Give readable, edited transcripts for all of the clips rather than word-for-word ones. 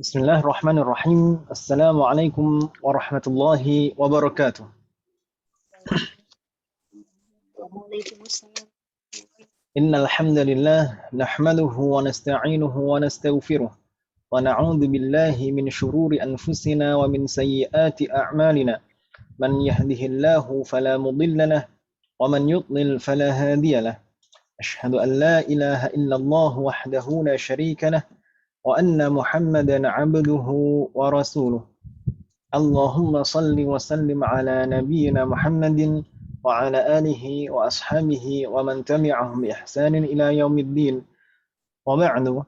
Bismillahirrahmanirrahim. Assalamualaikum warahmatullahi wabarakatuh. Waalaikumsalam. Innal hamdalillah nahmaduhu wa nasta'inuhu wa nastaghfiruh wa na'udzu billahi min shururi anfusina wa min sayyiati a'malina. Man yahdihillahu fala mudilla lahu wa man yudlil fala hadiya lahu. Ashhadu an la ilaha illallah wahdahu la syarika lahu wa anna Muhammadan 'abduhu wa rasuluh. Allahumma salli wa sallim ala nabiyyina Muhammadin wa ala alihi wa ashabihi wa man tabi'ahum bi ihsanin ila yaumiddin. Wa ba'du.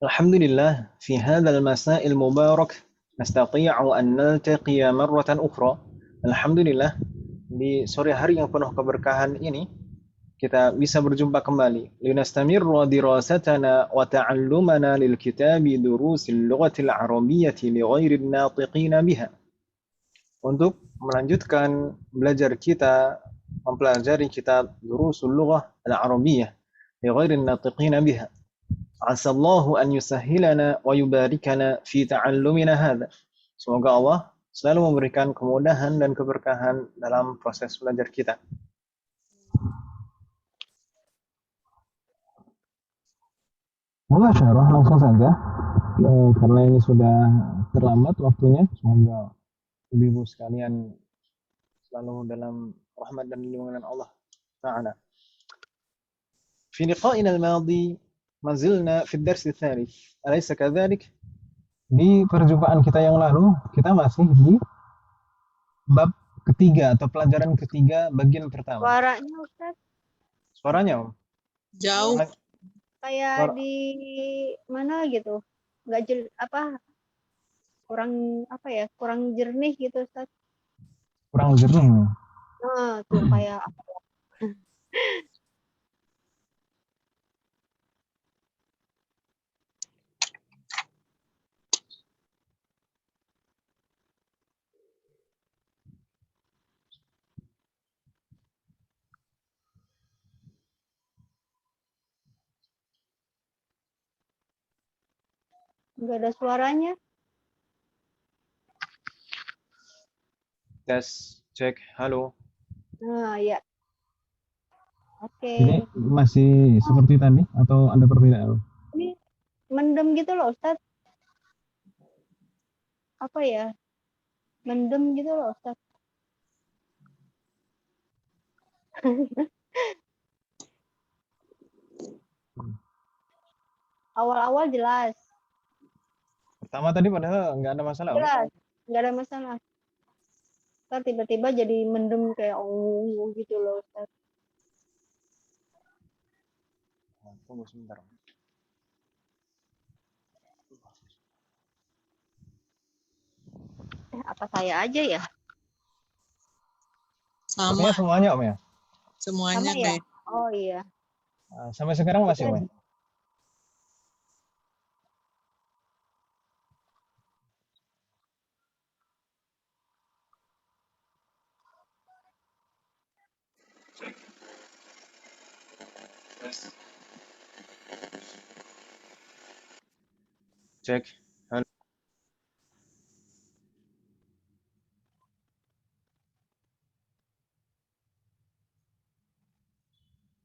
Alhamdulillah fi hadzal masa'il mubarak nastati'u an naltaqiya marratan ukhra. Alhamdulillah di sore hari yang penuh keberkahan ini kita bisa berjumpa kembali linastamirra dirasatana wa ta'allumana lil kitabi durusil lughatil arabiyyati li ghairil natiqina biha, untuk melanjutkan belajar kita mempelajari kitab durusul lughah al arabiyyah li ghairil natiqina biha. Asallahu an yusahhilana wa yubarikana fi ta'allumina hadza. Semoga Allah selalu memberikan kemudahan dan keberkahan dalam proses belajar kita. Mubasyarah, langsung saja karena ini sudah terlambat waktunya. Semoga ibu sekalian selalu dalam rahmat dan lindungan Allah Ta'ala. Fi liqa'ina al-madi mazilna fi ad-dars ats-tsalits. Alaysa kadzalik? Di perjumpaan kita yang lalu kita masih di bab ketiga atau pelajaran ketiga bagian pertama. Suaranya Ustaz Suaranya Jauh. kayak di mana gitu, nggak kurang jernih gitu Ustaz. kurang jernih. Nah, tuh kayak apa ya? Nggak ada suaranya. Tes, cek, halo. Nah, ya. Oke. Ini masih seperti tadi atau ada perbedaan? Ini mendem gitu loh Ustaz. Apa ya? Mendem gitu loh Ustaz. Awal-awal jelas. Pertama tadi padahal nggak ada masalah. Jelas, nggak ada masalah. Ntar tiba-tiba jadi mendem kayak gitu loh Ustaz. Tunggu sebentar. Apa saya aja ya? Sama Semuanya Om ya? semuanya Sama ya? kayak Oh iya. Sampai sekarang masih Om ya? Cek. Halo.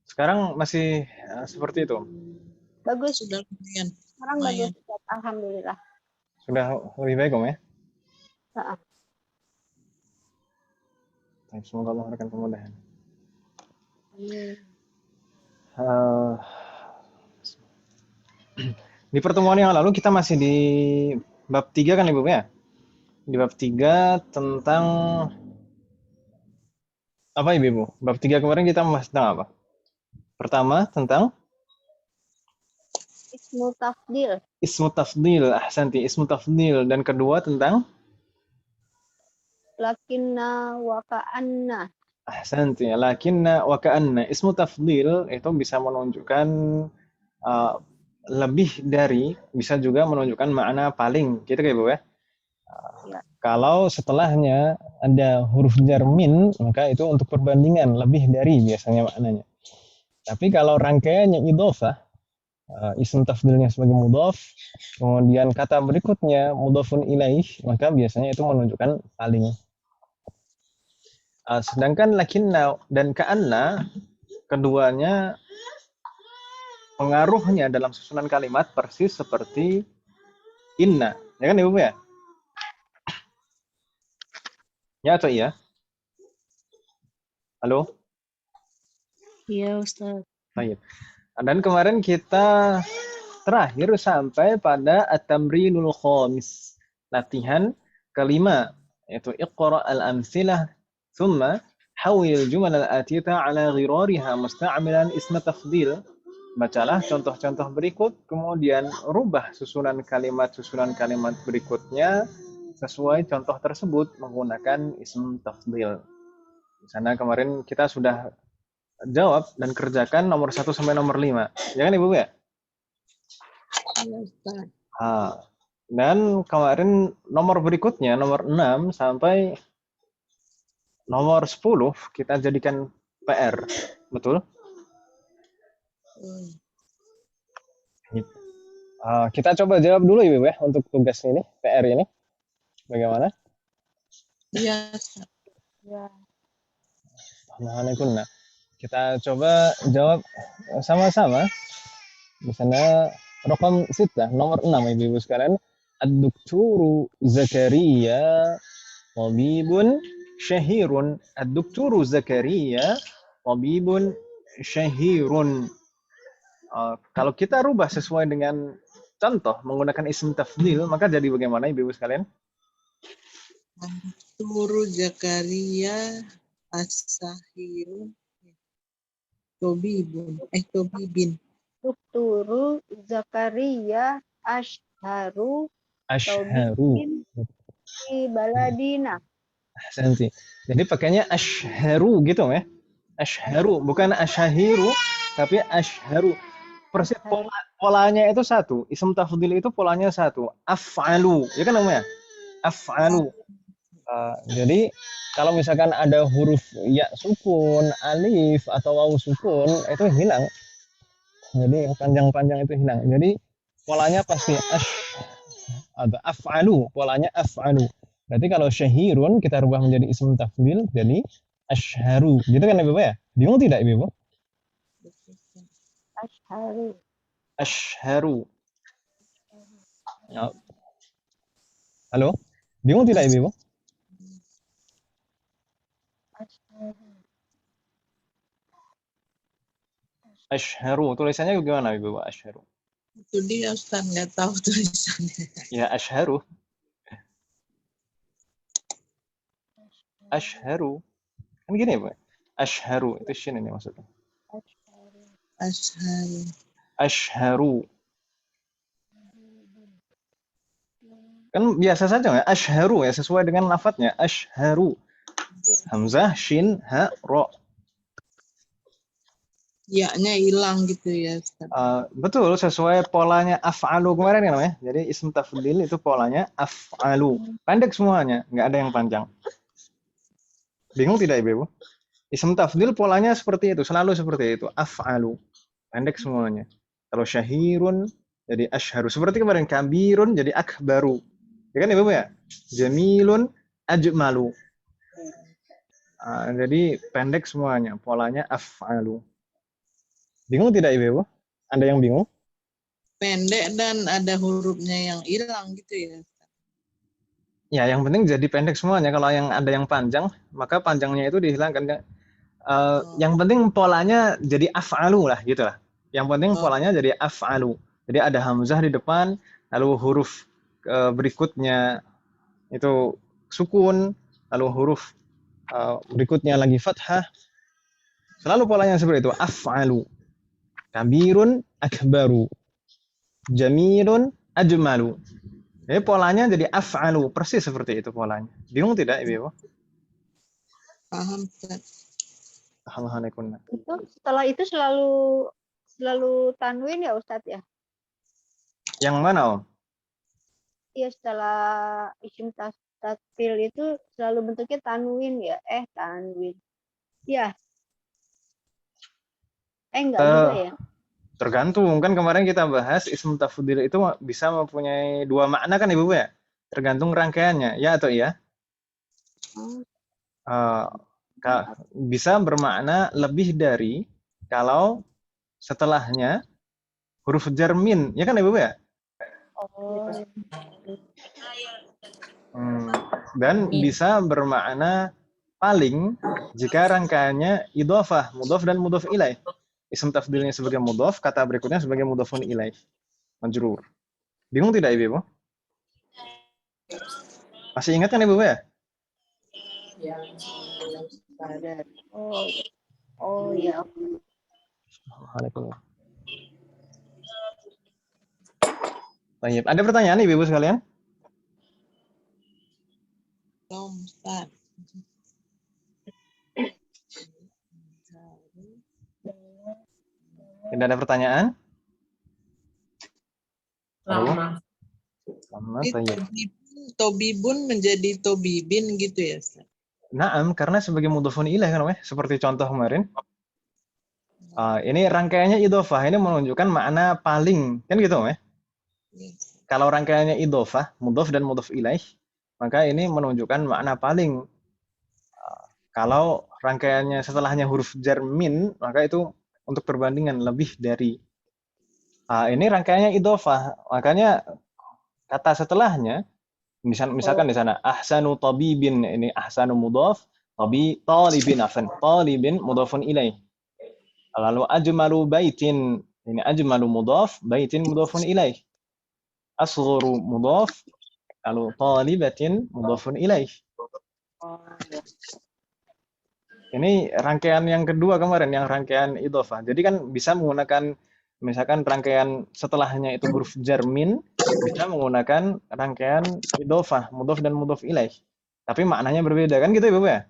Sekarang masih seperti itu. Bagus. sudah lumayan. Sekarang bagus Ustaz. Alhamdulillah. Sudah lebih baik Om ya? Heeh. Semoga Allah memberikan kemudahan. Di pertemuan yang lalu kita masih di bab 3 kan Ibu ya? Di bab 3 tentang apa Ibu? Bab 3 kemarin kita membahas tentang apa? Pertama tentang Ismu tafdil. ismu tafdil, ahsanti, ismu tafdil, dan kedua tentang Lakinna wa ka'anna. ahsanti, lakinna wa ka'anna. Ismu tafdil itu bisa menunjukkan lebih dari, bisa juga menunjukkan makna paling, gitu kan Ibu ya? Ya. Kalau setelahnya ada huruf jar min, maka itu untuk perbandingan, lebih dari biasanya maknanya. Tapi kalau rangkaiannya idhofah, Isim tafdilnya sebagai mudhaf, kemudian kata berikutnya mudhafun ilaih, maka biasanya itu menunjukkan paling. Sedangkan lakinna dan ka'anna keduanya pengaruhnya dalam susunan kalimat persis seperti inna. Ya kan Ibu ya? Ya atau iya? Halo? Iya, Ustaz. Baik. Dan kemarin kita terakhir sampai pada at-tamrinul khamis. Latihan kelima, yaitu iqra al-amsilah thumma hawil jumal al-atita ala ghirariha musta'milan isma tafdil. Bacalah contoh-contoh berikut, kemudian rubah susunan kalimat berikutnya sesuai contoh tersebut menggunakan ism tafdil. Di sana kemarin kita sudah jawab dan kerjakan nomor 1 sampai nomor 5. Ya kan Ibu ya? Iya, Ustaz. Dan kemarin nomor berikutnya, nomor 6 sampai nomor 10 kita jadikan PR. Betul? Kita coba jawab dulu Ibu ya untuk tugas ini, PR ini. Bagaimana? Iya, Ustaz. Ya. Nah, kita coba jawab sama-sama. Di sana rokam sita, nomor 6 Ibu sekalian. Ad-Dukturu Zakaria tabibun syahirun. Ad-Dukturu Zakaria tabibun syahirun. Kalau kita rubah sesuai dengan contoh menggunakan isim tafdil, maka jadi bagaimana Ibu sekalian? Turu Zakaria As-Sahirun Tobibin. Dukturu Zakaria Ashharu Ashharu. Tobin di Baladina. Ahsanti. Jadi pakainya ashharu gitu ya. Ashharu, bukan ashahiru, tapi ashharu. Persis polanya itu satu. Isim tafdil itu polanya satu. Af'alu. Ya kan namanya? Af'alu. Jadi kalau misalkan ada huruf ya sukun, alif atau waw sukun itu hilang. Jadi yang panjang-panjang itu hilang. Jadi polanya pasti af'alu, polanya af'alu. Berarti kalau syahirun kita rubah menjadi isim tafdil jadi ashharu. Gitu kan Ibu ya? Bingung tidak Ibu? Ashharu. Ashharu. Ya. Halo? Bingung tidak Ibu? Ashharu. Tulisannya gimana Ibu? Ashharu. Itu dia Ustaz, nggak tahu tulisannya. Ya ashharu. Ashharu. Kan gini ya, Pak? Ashharu itu shin ini maksudnya. Ashharu. Ashharu. Kan biasa saja ya, ashharu ya sesuai dengan lafadznya. Ashharu. Hamzah, shin, ha, ro. Ya-nya hilang gitu ya Ustaz. Betul, sesuai polanya af'alu kemarin kan ya. Jadi isim tafdil itu polanya af'alu. Pendek semuanya, nggak ada yang panjang. Bingung tidak Ibu? Isim tafdil polanya seperti itu, selalu seperti itu. Af'alu. Pendek semuanya. Kalau syahirun jadi ashharu. Seperti kemarin kabirun jadi akbaru. Ya kan Ibu ya? Jamilun ajmalu. Jadi pendek semuanya, polanya af'alu. Bingung tidak Ibu? Anda yang bingung? Pendek dan ada hurufnya yang hilang gitu ya. Ya, yang penting jadi pendek semuanya. Kalau yang ada yang panjang, maka panjangnya itu dihilangkan. Yang penting polanya jadi af'alu lah, gitu lah. Yang penting polanya jadi af'alu. Jadi ada hamzah di depan, lalu huruf berikutnya itu sukun, lalu huruf berikutnya lagi fathah. Selalu polanya seperti itu, af'alu. Kabirun akbaru. Jamilun ajmalu. Jadi polanya jadi af'alu, persis seperti itu polanya. Bingung tidak Ibu? Paham Ustaz. Alhamdulillah. Itu setelah itu selalu tanwin ya Ustadz ya? Yang mana Om? Iya, setelah isim tafdil itu selalu bentuknya tanwin ya? Tanwin. Iya. Enggak juga ya? Tergantung, kan kemarin kita bahas ism tafdil itu bisa mempunyai dua makna kan Ibu ya? Tergantung rangkaiannya, ya atau iya? Oh, Eh, bisa bermakna lebih dari kalau setelahnya huruf jar min, ya kan Ibu ya? oh, Hmm, Dan bisa bermakna paling jika rangkaiannya idhofah, mudhof dan mudhof ilaih. Ism tafdilnya sebagai mudhof, kata berikutnya sebagai mudhofun ilaih, majrur. Bingung tidak Ibu? Masih ingat kan Ibu ya? sadar. Oh, oh ya. Waalaikumsalam. Baik. Ada pertanyaan Ibu sekalian? Belum, Ustaz. Tidak ada pertanyaan? Halo? Lama, Ini baik. tobibun menjadi tobibin gitu ya, Ustaz? Naam, karena sebagai mudhofun ilaih kan, seperti contoh kemarin. Ini rangkaiannya idhofah, ini menunjukkan makna paling, kan gitu, ya? Yes. Kalau rangkaiannya idhofah, mudhof dan mudhof ilaih, maka ini menunjukkan makna paling. Kalau rangkaiannya setelahnya huruf jar min, maka itu untuk perbandingan lebih dari. Ini rangkaiannya idhofah, makanya kata setelahnya, misalkan di sana ahsanu tabibin, ini ahsanu mudhaf, talibin afan, talibin mudhafun ilaih. Lalu ajmalu baitin, ini ajmalu mudhaf, baitin mudhafun ilaih. Asghuru mudhaf, lalu talibatin mudhafun ilaih. Oh, ya. Ini rangkaian yang kedua kemarin, yang rangkaian idhofah. Jadi kan bisa menggunakan, misalkan rangkaian setelahnya itu huruf jar min, bisa menggunakan rangkaian idhofah, mudhaf dan mudhaf ilaih. Tapi maknanya berbeda kan gitu Ibu ya?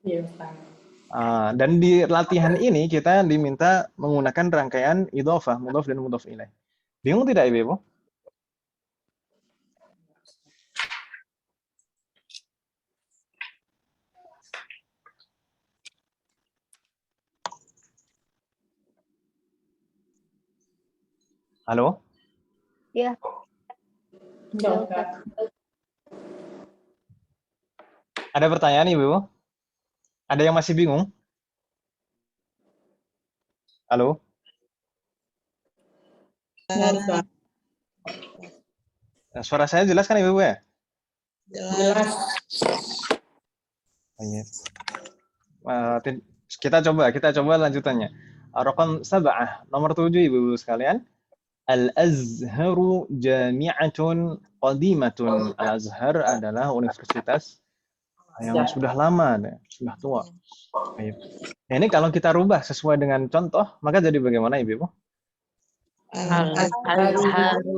Iya, Ustaz. Dan di latihan ini kita diminta menggunakan rangkaian idhofah, mudhaf dan mudhaf ilaih. Bingung tidak Ibu? Halo? Ya, Enggak, ya, Ustaz. Ustaz. Ada pertanyaan Ibu? Ada yang masih bingung? Halo? Enggak, Ustaz. Suara saya jelas kan Ibu ya? Jelas. Oh, iya. Kita coba lanjutannya. Raqam 7, nomor 7 Ibu sekalian. Al-Azharu jami'atun qadimatun. Al-Azhar adalah universitas yang sudah lama, sudah tua. Baik. Ini kalau kita rubah sesuai dengan contoh, maka jadi bagaimana Ibu? Al-Azharu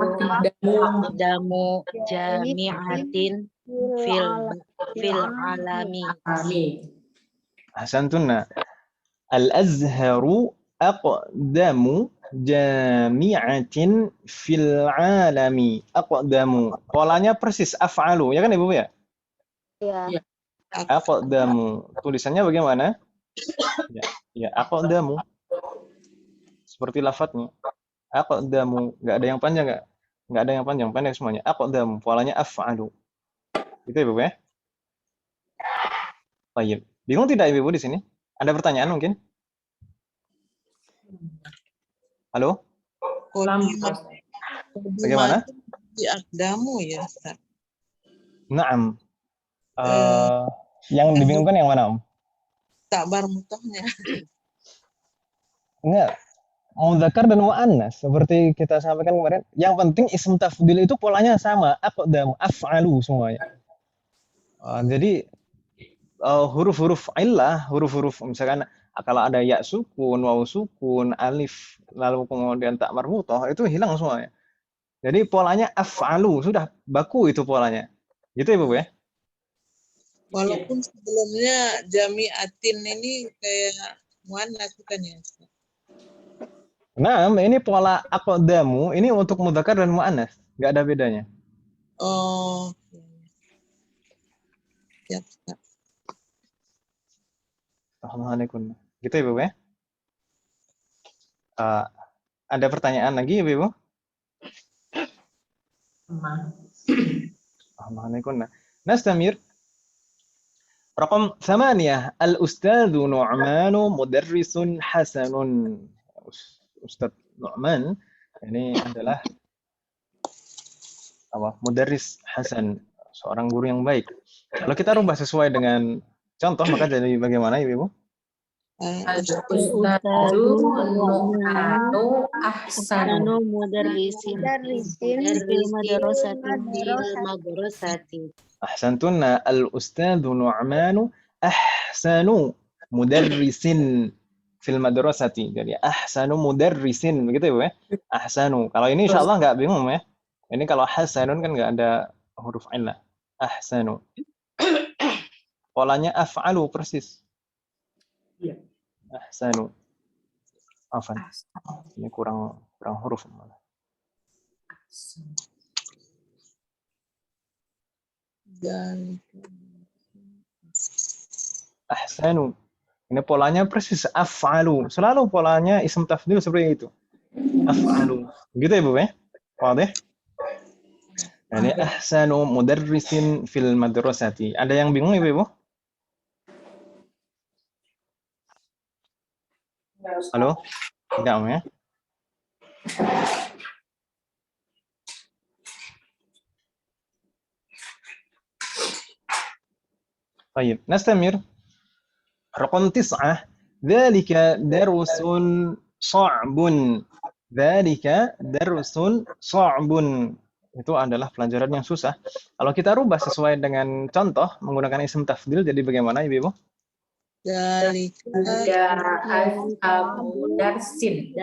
aqdamu jami'atin fil alami. Ahsantunna. Al-Azharu aqdamu jami'atin fil alami. Aqdamu. Polanya persis af'alu, ya kan Ibu ya? Ya. Aqdamu. Tulisannya bagaimana? Ya, aqdamu. Seperti lafadznya. Aqdamu. Enggak ada yang panjang enggak? Enggak ada yang panjang, pendek semuanya. Aqdamu. Polanya af'alu. Gitu ya, Ibu ya? Baik. Bingung tidak Ibu di sini? Ada pertanyaan mungkin? Halo? Bagaimana? Di akdamu ya, Ustaz. Naam. Yang dibingungkan yang mana, Om? Takbar mutohnya. Enggak. Mudzakkar dan muannas seperti kita sampaikan kemarin. Yang penting ism tafdil itu polanya sama, aqdam, af'alu semuanya. Jadi huruf-huruf illah, huruf-huruf misalkan kalau ada ya sukun, waw sukun, alif, lalu kemudian tak marbutoh, itu hilang semuanya. Jadi polanya af'alu, sudah baku itu polanya. Gitu ya, Bu ya? Walaupun sebelumnya jami'atin ini kayak muannas bukan ya, Ustaz? Nah, ini pola aqdamu ini untuk mudzakkar dan muannas, nggak ada bedanya. Oh. Siap, Ustaz. Assalamualaikum. Gitu ya, Bu ya? Eh, ada pertanyaan lagi, Ibu? Alhamdulillah. Nastamir. رقم 8 الأستاذ نعمان مدرس حسن. Ustadz Nu'man ini adalah mudarris hasan, seorang guru yang baik. Kalau kita rubah sesuai dengan contoh maka jadi bagaimana Ibu? Al-Ustadu Nu'manu Ahsanu. mudarrisin fil madrasati. Ahsantunna al-Ustadu Nu'manu ahsanu mudarrisin fil madrasati. Jadi ahsanu mudarrisin begitu ya, Bu ya? Ahsanu. Kalau ini insyaallah nggak bingung ya. Ini kalau hasanun kan nggak ada huruf illah. Ahsanu. Polanya af'alu persis. Iya. Ahsanu. Afan. Ini kurang huruf malah. Ahsanu. Ini polanya persis af'alu. Selalu polanya isim tafdil seperti itu. Af'alu. Gitu ya, Bu ya? Wadih? Ini ahsanu mudarrisin fil madrasati. Ada yang bingung Ibu? Halo? Tidak, ya? طيب نستمر. رقم 9 ذلك درس صعب. ذلك درس صعب. Itu adalah pelajaran yang susah. Kalau kita rubah sesuai dengan contoh menggunakan isim tafdil jadi bagaimana Ibu? Dalika Ashabu darsin.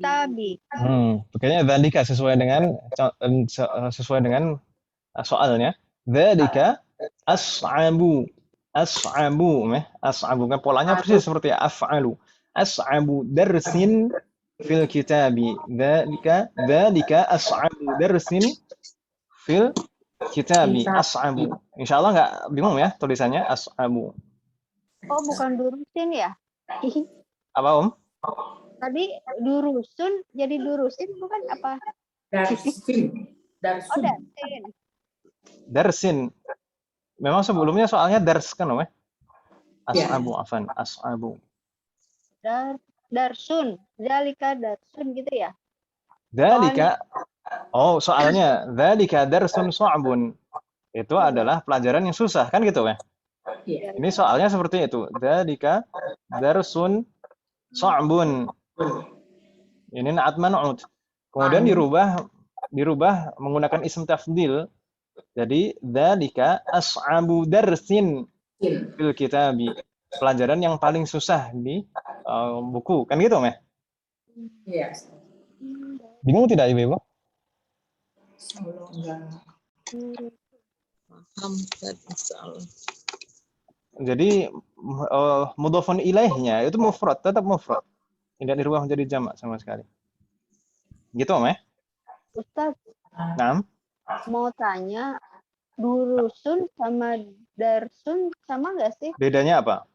Tabi. Pokoknya dzalika sesuai dengan soalnya. Dzalika as'abu. As'abu, as'abu kan polanya persis seperti af'alu. As'abu darsin fil kitabi. Dzalika as'abu darsin fil kitabi. As'abu. Insyaallah nggak bingung ya tulisannya as'abu. Oh, bukan durusin ya? Apa, Om? Tadi durusun jadi durusin bukan apa? Darsin. Oh, darsin. Darsin. Memang sebelumnya soalnya dars kan, Om? As'abu, afan. As'abu. Darsun. Zalika darsun gitu ya? Dzalika. Oh, soalnya dzalika darsun sha'bun. Itu adalah pelajaran yang susah, kan gitu ya? Iya. Ini soalnya seperti itu. Dzalika darsun sha'bun. Ini na'at man'ut. Kemudian dirubah menggunakan isim tafdil. Jadi dzalika as'abu darsin fil kitabi. Pelajaran yang paling susah di buku, kan gitu, Meh? Iya. Bingung tidak Ibu? paham Ustaz, insyaallah. Jadi mudhafun ilaihnya itu mufrad, tetap mufrad. Tidak dirubah menjadi jamak sama sekali. Gitu, Meh? Ustaz, Naam. mau tanya, durusun sama darsun sama nggak sih? Bedanya apa?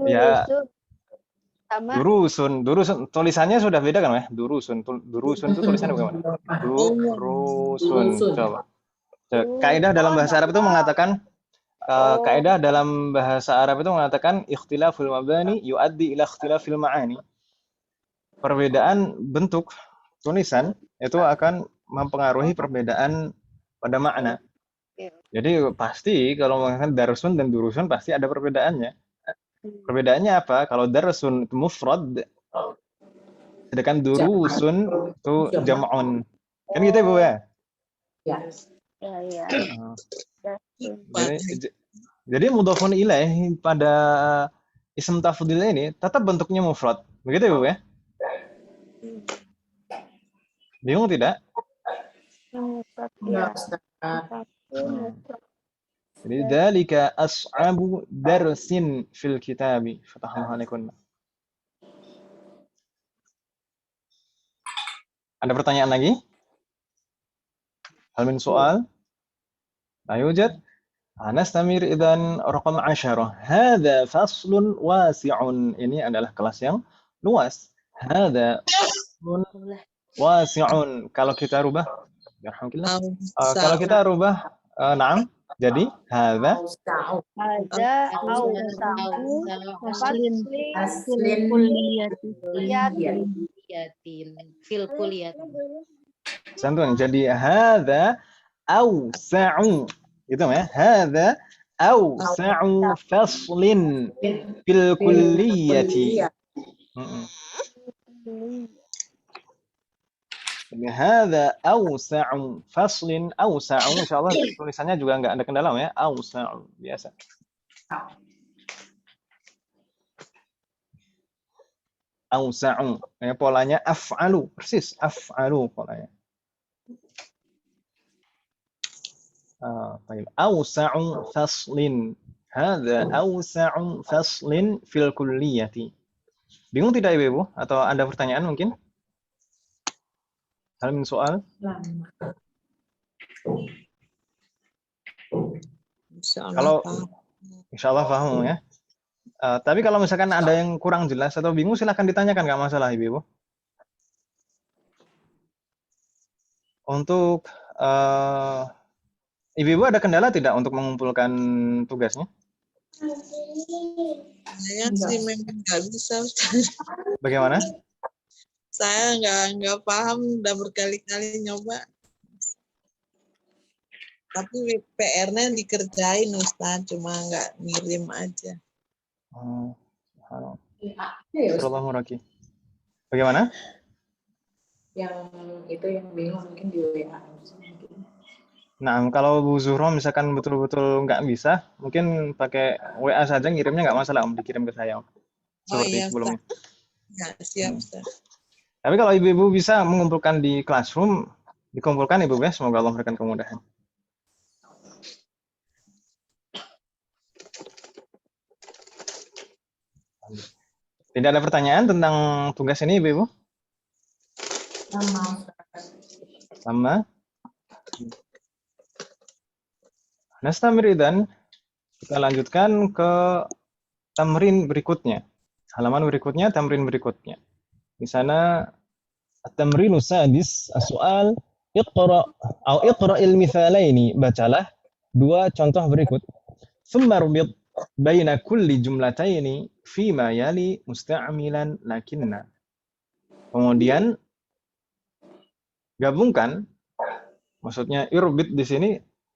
Ya. Durusun sama Durusun tulisannya sudah beda kan, Meh? Durusun itu tulisannya bagaimana? Durusun. Coba. Kaidah dalam bahasa Arab itu mengatakan kaidah dalam bahasa Arab itu mengatakan ikhtilaful mabani yuaddi ila ikhtilafil ma'ani. Perbedaan bentuk tulisan itu akan mempengaruhi perbedaan pada makna. Jadi pasti kalau mengatakan darsun dan durusun pasti ada perbedaannya. Perbedaannya apa? Kalau darsun itu mufrad, sedangkan durusun itu jam'un. Kan gitu ya, Bu ya? Ya. ya. Jadi mudhafun ilaih pada isim tafdil ini tetap bentuknya mufrad. Begitu ya, Bu ya? Bingung tidak? Ya, Ustaz. Jadi dzalika as'abu darsin fil kitabi. Fatahallahu alaikum. Ada pertanyaan lagi? Hal min soal? La yujad? Nastamir idzan raqam 10. Hadza faslun wasi'un. Ini adalah kelas yang luas. Hadza faslun wasi'un. Kalau kita rubah, alhamdulillah. Kalau kita rubah, na'am. Jadi hadza Austa'u. Ada awsa'u faslin Aslin. Kulliyati. Kuliyatin. Fil kulliyati. santun. Jadi hadza awsa'u. Itu ya. Hadza awsa'u faslin fil kulliyati. Jadi hadza awsa'u faslin, awsa'u insyaallah tulisannya juga enggak ada kendala ya. Awsa'u biasa. Awsa'u. Ya, polanya af'alu, persis af'alu polanya. Baik. Awsa'u faslin. Hadza awsa'u faslin fil kulliyati. Bingung tidak Ibu? Atau ada pertanyaan mungkin? Hal min soal? Kalau insyaallah paham ya. Tapi kalau misalkan ada yang kurang jelas atau bingung silahkan ditanyakan, nggak masalah Ibu. Untuk Ibu ada kendala tidak untuk mengumpulkan tugasnya? Saya sih memang nggak bisa, Ustaz. Bagaimana? Saya nggak paham, udah berkali-kali nyoba. Tapi PR-nya dikerjain, Ustaz, cuma nggak ngirim aja. Assalamualaikum. Bagaimana? Yang itu yang bingung mungkin di WA. Nah, kalau Bu Zuhro misalkan betul-betul nggak bisa, mungkin pakai WA saja ngirimnya nggak masalah, Om, dikirim ke saya, Om. Seperti iya, sebelumnya. Ya, siap, Ustaz. Tapi kalau Ibu-ibu bisa mengumpulkan di classroom, dikumpulkan Ibu ya, semoga Allah memberikan kemudahan. Tidak ada pertanyaan tentang tugas ini, Ibu-ibu? Sama. Nastamir idzan, kita lanjutkan ke tamrin berikutnya. Halaman berikutnya, tamrin berikutnya. Di sana at-tamrinu sadis, as-soal iqra atau iqra'il mithalaini, bacalah dua contoh berikut. Tsumma rubit baina kulli jumlataini fima yali musta'milan lakinna. Kemudian gabungkan, maksudnya irbit di sini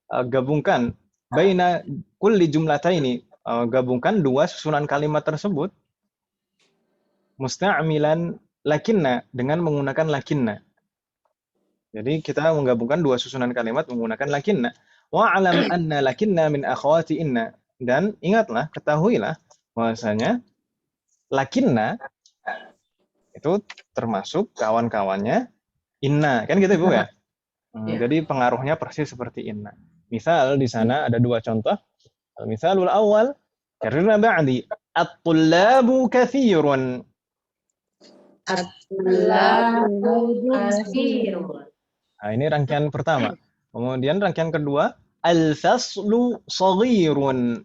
gabungkan baina kulli jumlataini, gabungkan dua susunan kalimat tersebut musta'milan lakinna, dengan menggunakan lakinna. Jadi kita menggabungkan dua susunan kalimat menggunakan lakinna. Wa'alam anna lakinna min akhawati inna. Dan ingatlah, ketahuilah bahwasanya lakinna itu termasuk kawan-kawannya inna. Kan gitu Ibu ya? Jadi pengaruhnya persis seperti inna. Misal di sana ada dua contoh. Misalul awal, karena ba'di at-tullabu katsirun. Nah, ini rangkaian pertama. Kemudian rangkaian kedua, al-faslu shaghirun.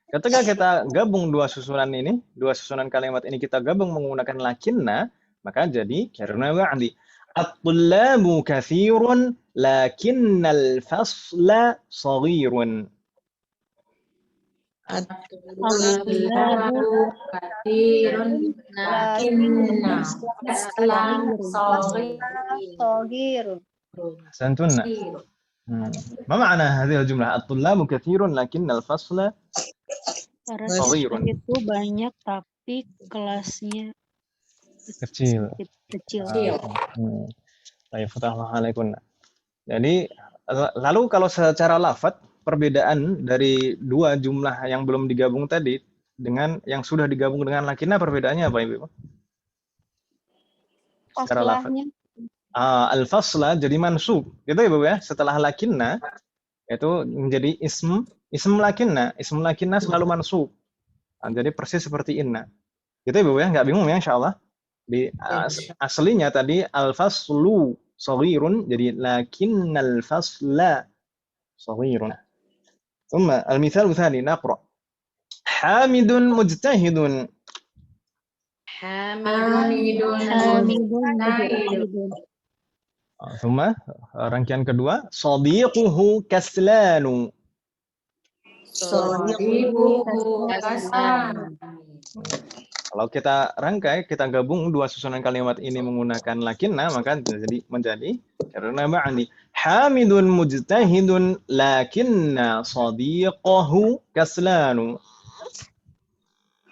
Ketika kita gabung dua susunan ini, dua susunan kalimat ini kita gabung menggunakan lakinna, maka jadi karena ba'di at-tullabu katsirun lakinnal fasla shaghirun. Santuna. Ma makna hadhihi al-jumlah? At-tullabu katsirun lakinnal fasla shaghirun. Itu banyak tapi kelasnya kecil. Baik, fatahullah alaikum. Jadi lalu kalau secara lafadz, perbedaan dari dua jumlah yang belum digabung tadi dengan yang sudah digabung dengan lakinna, perbedaannya apa Ibu? Secara lafadz. Al-fasla jadi mansub, gitu ya Ibu ya. Setelah lakinna itu menjadi ism lakinna. Ism lakinna selalu mansub. Jadi persis seperti inna. Gitu ya Ibu ya, nggak bingung ya insyaallah. Di aslinya tadi al-faslu saghirun, jadi lakinnal fasla saghirun. ثم المثال الثاني نقرأ حامد مجتهد. Hamidun Hamidun mujtahidun. mujtahidun. ثم rangkaian kedua sadiquhu kaslanu. Sadiquhu kaslan. Kalau kita rangkai, kita gabung dua susunan kalimat ini menggunakan lakinna, maka menjadi karena ma'ani. Hamidun mujtahidun lakinna sadiqahu kaslanu.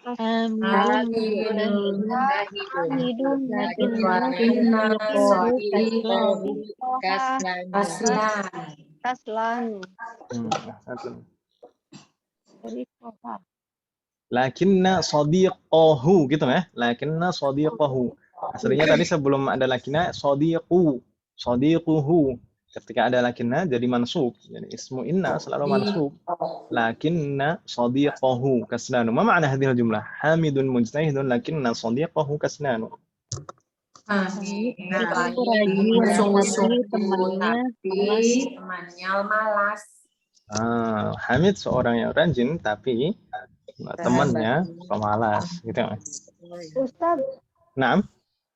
Hamidun mujtahidun. Lakinna sadiqahu kaslan. Kaslan. Dari kota. Lakinna sadiqahu gitu ya. Lakinna sadiqahu. Aslinya tadi sebelum ada lakinna sadiquhu. Ketika ada lakinna jadi mansub. Jadi ismu inna selalu mansub. Lakinna sadiqahu kaslanu. Ma ma'na hadhihi al-jumlah? Hamidun mujtahidun lakinna sadiqahu kaslanu. Itu rajin, tapi temannya malas. Hamid seorang yang rajin tapi temannya pemalas gitu ya. Ustaz, Naam.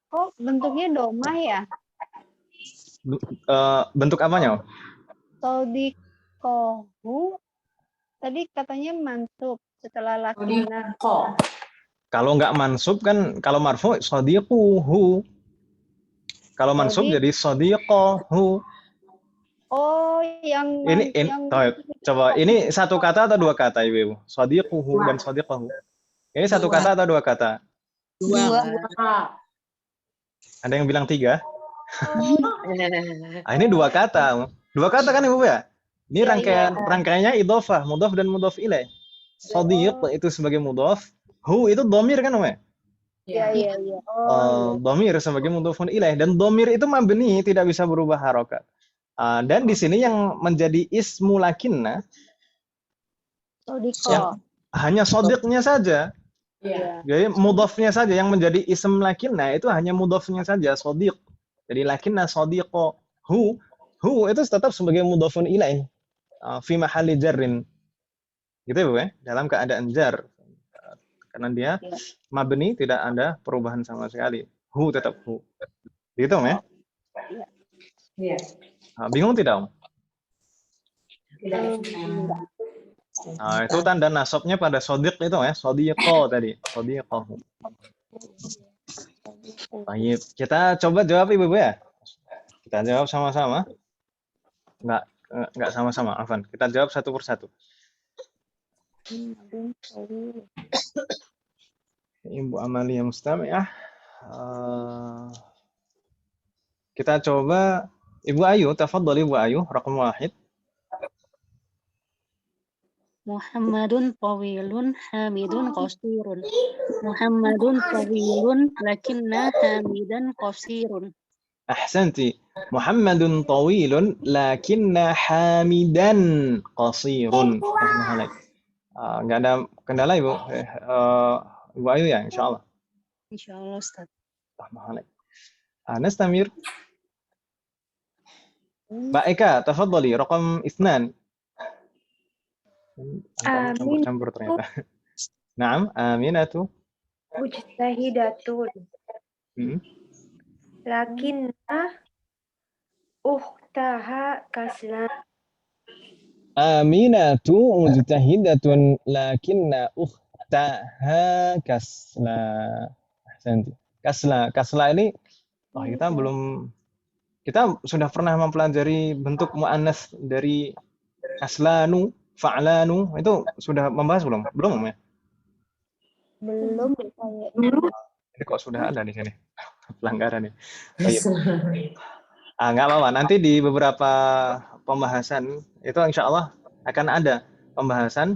kok bentuknya domah ya? Bentuk apanya? Sadiqahu. Tadi katanya mansub setelah lakinna. Kalau nggak mansub kan, kalau marfu sadiquhu. Kalau mansub jadi sadiqahu. Oh, yang Coba ini satu kata atau dua kata Ibu? Sadiquhu dan sadiqahu. Ini satu kata atau dua kata? Dua. Ada yang bilang tiga? Ini dua kata. Dua kata kan Ibu ya? Ini rangkaiannya idhofah, mudhaf dan mudhaf ilaih. Sadiq itu sebagai mudhaf, hu itu dhamir kan Om? Iya. Dhamir sebagai mudhafun ilaih, dan dhamir itu mabni, tidak bisa berubah harokat. Dan di sini yang menjadi ismu lakinna hanya sadiqnya saja. Jadi mudhafnya saja yang menjadi ism lakinna, itu hanya mudhafnya saja, sadiq. Jadi lakinna sadiqo hu itu tetap sebagai mudhafun ilaih fi mahalli jarrin. Gitu ya, Bu ya? Dalam keadaan jar. Karena dia mabni, tidak ada perubahan sama sekali. Hu tetap hu. Gitu ya? Iya. Bingung tidak, Om? Itu tanda nasabnya pada sadiq itu ya, sadiqo tadi, sadiqahu. Baik, kita coba jawab Ibu ya. Kita jawab sama-sama. Enggak sama-sama, Afan. Kita jawab satu persatu. Ibu Amalia Mustami'ah. Kita coba Ibu Ayu, tafadhali Ibu Ayu, raqam 1. Muhammadun tawilun hamidun qasirun. Muhammadun tawilun lakinna hamidan qasirun. Ahsanti. Muhammadun tawilun lakinna hamidan qasirun. Enggak ada kendala Ibu. Ibu Ayu ya, insyaallah. Insyaallah Ustaz. Nastamir. Mbak Eka, tafadhali raqam 2. Campur ternyata. Naam, Aminatu. Mujtahidatun. Lakinna ukhtaha kaslan. Aminatu mujtahidatun lakinna ukhtaha kasla. Ahsanti. Kasla ini kita sudah pernah mempelajari bentuk muannas dari kaslanu, fa'lanu, itu sudah membahas belum? Belum ya? Belum. Ini kok sudah ada di sini pelanggaran nih. Nggak apa-apa. Nanti di beberapa pembahasan itu insya Allah akan ada pembahasan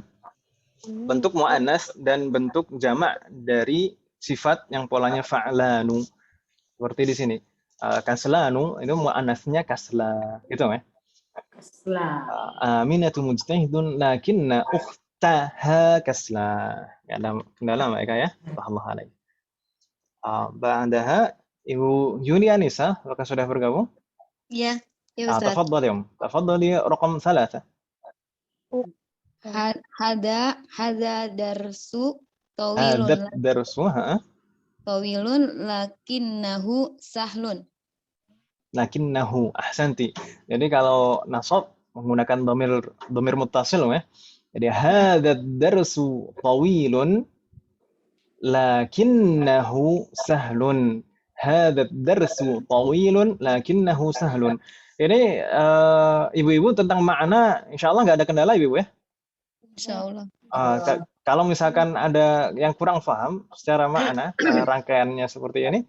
bentuk muannas dan bentuk jamak dari sifat yang polanya fa'lanu. Seperti di sini. Kaslanu itu muannasnya kasla, gitu ya. Kasla. Aminatu mujtahidun lakinna ukhtaha kasla. Ya, ada kendala Mbak Eka ya? Allah alaihi. Ba'daha Ibu Yuni Anissa, apakah sudah bergabung? Ya, ya Ustaz. تفضل يوم تفضلي رقم 3. Hada darsu هذا tawilun الدرس lakinnahu sahlun. lakinnahu ahsanti. Jadi kalau nasab menggunakan domir muttasil ya. Jadi hadzal darsu tawilun lakinnahu sahlun. Hadzal darsu tawilun lakinnahu sahlun. Ini ibu-ibu tentang makna insyaallah nggak ada kendala ibu ya. Insyaallah. Kalau misalkan ada yang kurang paham secara makna rangkaiannya seperti ini,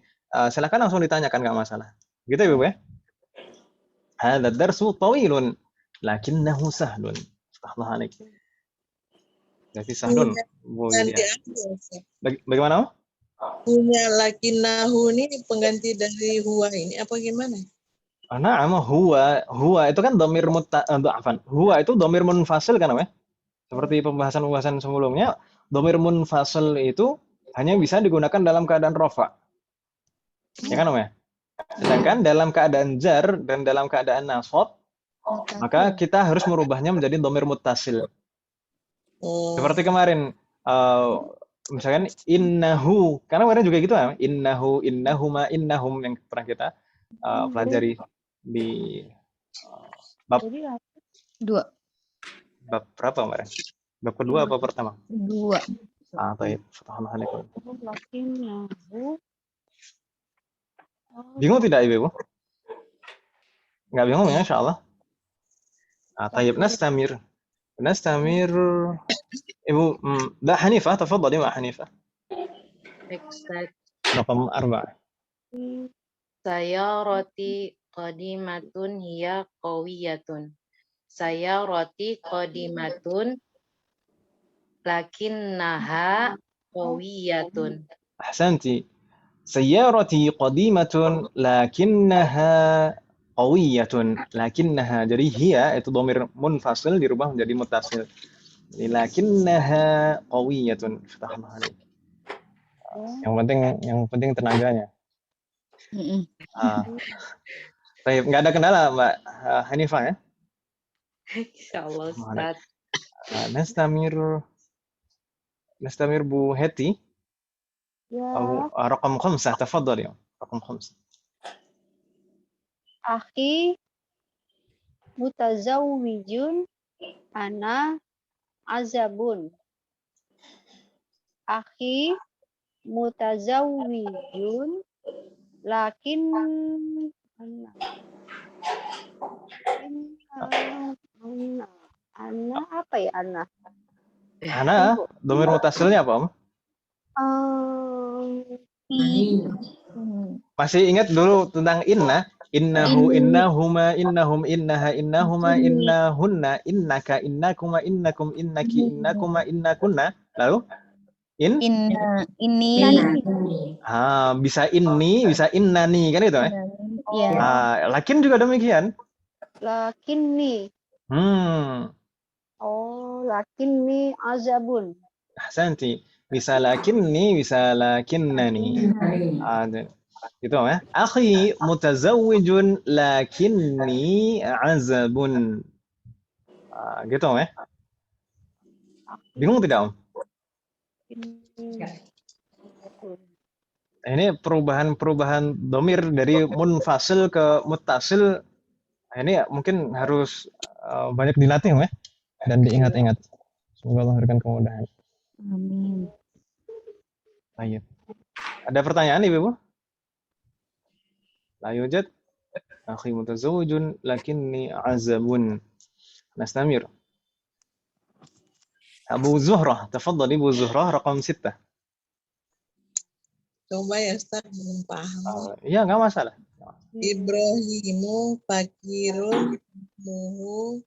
silakan langsung ditanyakan nggak masalah. Gitu ibu ya. Hadzal darsu tawilun lakinnahu sahlun. Astagfirullah alaik. Jadi sahlun. Bu Ganti Lydia. apa ya, Ustaz? Bagaimana? Punya lakinnahu ini pengganti dari huwa ini apa gimana? Nah, huwa itu kan domir huwa itu domir munfasil kan ya? Seperti pembahasan sebelumnya, domir munfasil itu hanya bisa digunakan dalam keadaan rofa. Ya kan ya? Sedangkan dalam keadaan jar dan dalam keadaan nasab, maka kita harus merubahnya menjadi domir muttasil. Oh, Seperti kemarin, misalkan innahu, karena kemarin juga gitu ya, innahu, innahuma, innahum yang pernah kita pelajari di bab Jadi Dua. berapa kemarin? Bab kedua apa pertama? Dua. Baik. Subhanallah. lakinnahu Bingung tidak ibu? Nggak bingung ya, insyaallah. Tayyib, nastamir. Ibu, لا حنيفة تفضلي مع حنيفة. Baik, Ustaz. رقم 4. Sayarati qadimatun hiya qawiyatun. Sayarati qadimatun lakinnaha qawiyatun. أحسنتي. سيارتي قديمة لكنها قوية. لكنها jadi hiya itu domir munfasil dirubah menjadi muttasil. Jadi, lakinnaha qawiyatun. Subhanallah. Yang penting tenaganya. Baik, nggak ada kendala Mbak Hanifah ya? Insyaallah, Ustaz. نستمر Bu Heti. ya رقم 5 تفضلي. رقم 5. akhi mutazawwijun ana azabun. Akhi mutazawwijun lakin ana apa ya ana? Ana domir mutasilnya apa Om? Masih ingat dulu tentang inna? Innahu, innahuma, innahum, innaha, innahuma, innahunna, innaka, innakuma, innakum, innaki, innakuma, innakunna. Lalu Ini. Bisa inni, bisa innani kan itu ya? Ya. Lakin juga demikian. Lakinni. Oh, lakinni azabun. Ahsanti. Bisa lakinni, bisa lakinnani. Gitu ya. Akhi mutazawwijun lakinni azabun. Gitu ya. Bingung tidak Om? Ini perubahan domir dari munfasil ke muttasil. Ini mungkin harus banyak dilatih ya dan diingat-ingat. Semoga Allah memberikan kemudahan. Amin. Baik. Ada pertanyaan Ibu? La yujad. Akhi mutazawwijun lakinni azabun. Nastamir. Abu Zuhrah, tafadhali Abu Zuhrah raqam 6. coba ya Ustaz, belum paham. Iya, nggak masalah. Ibrahimu fakirun muhu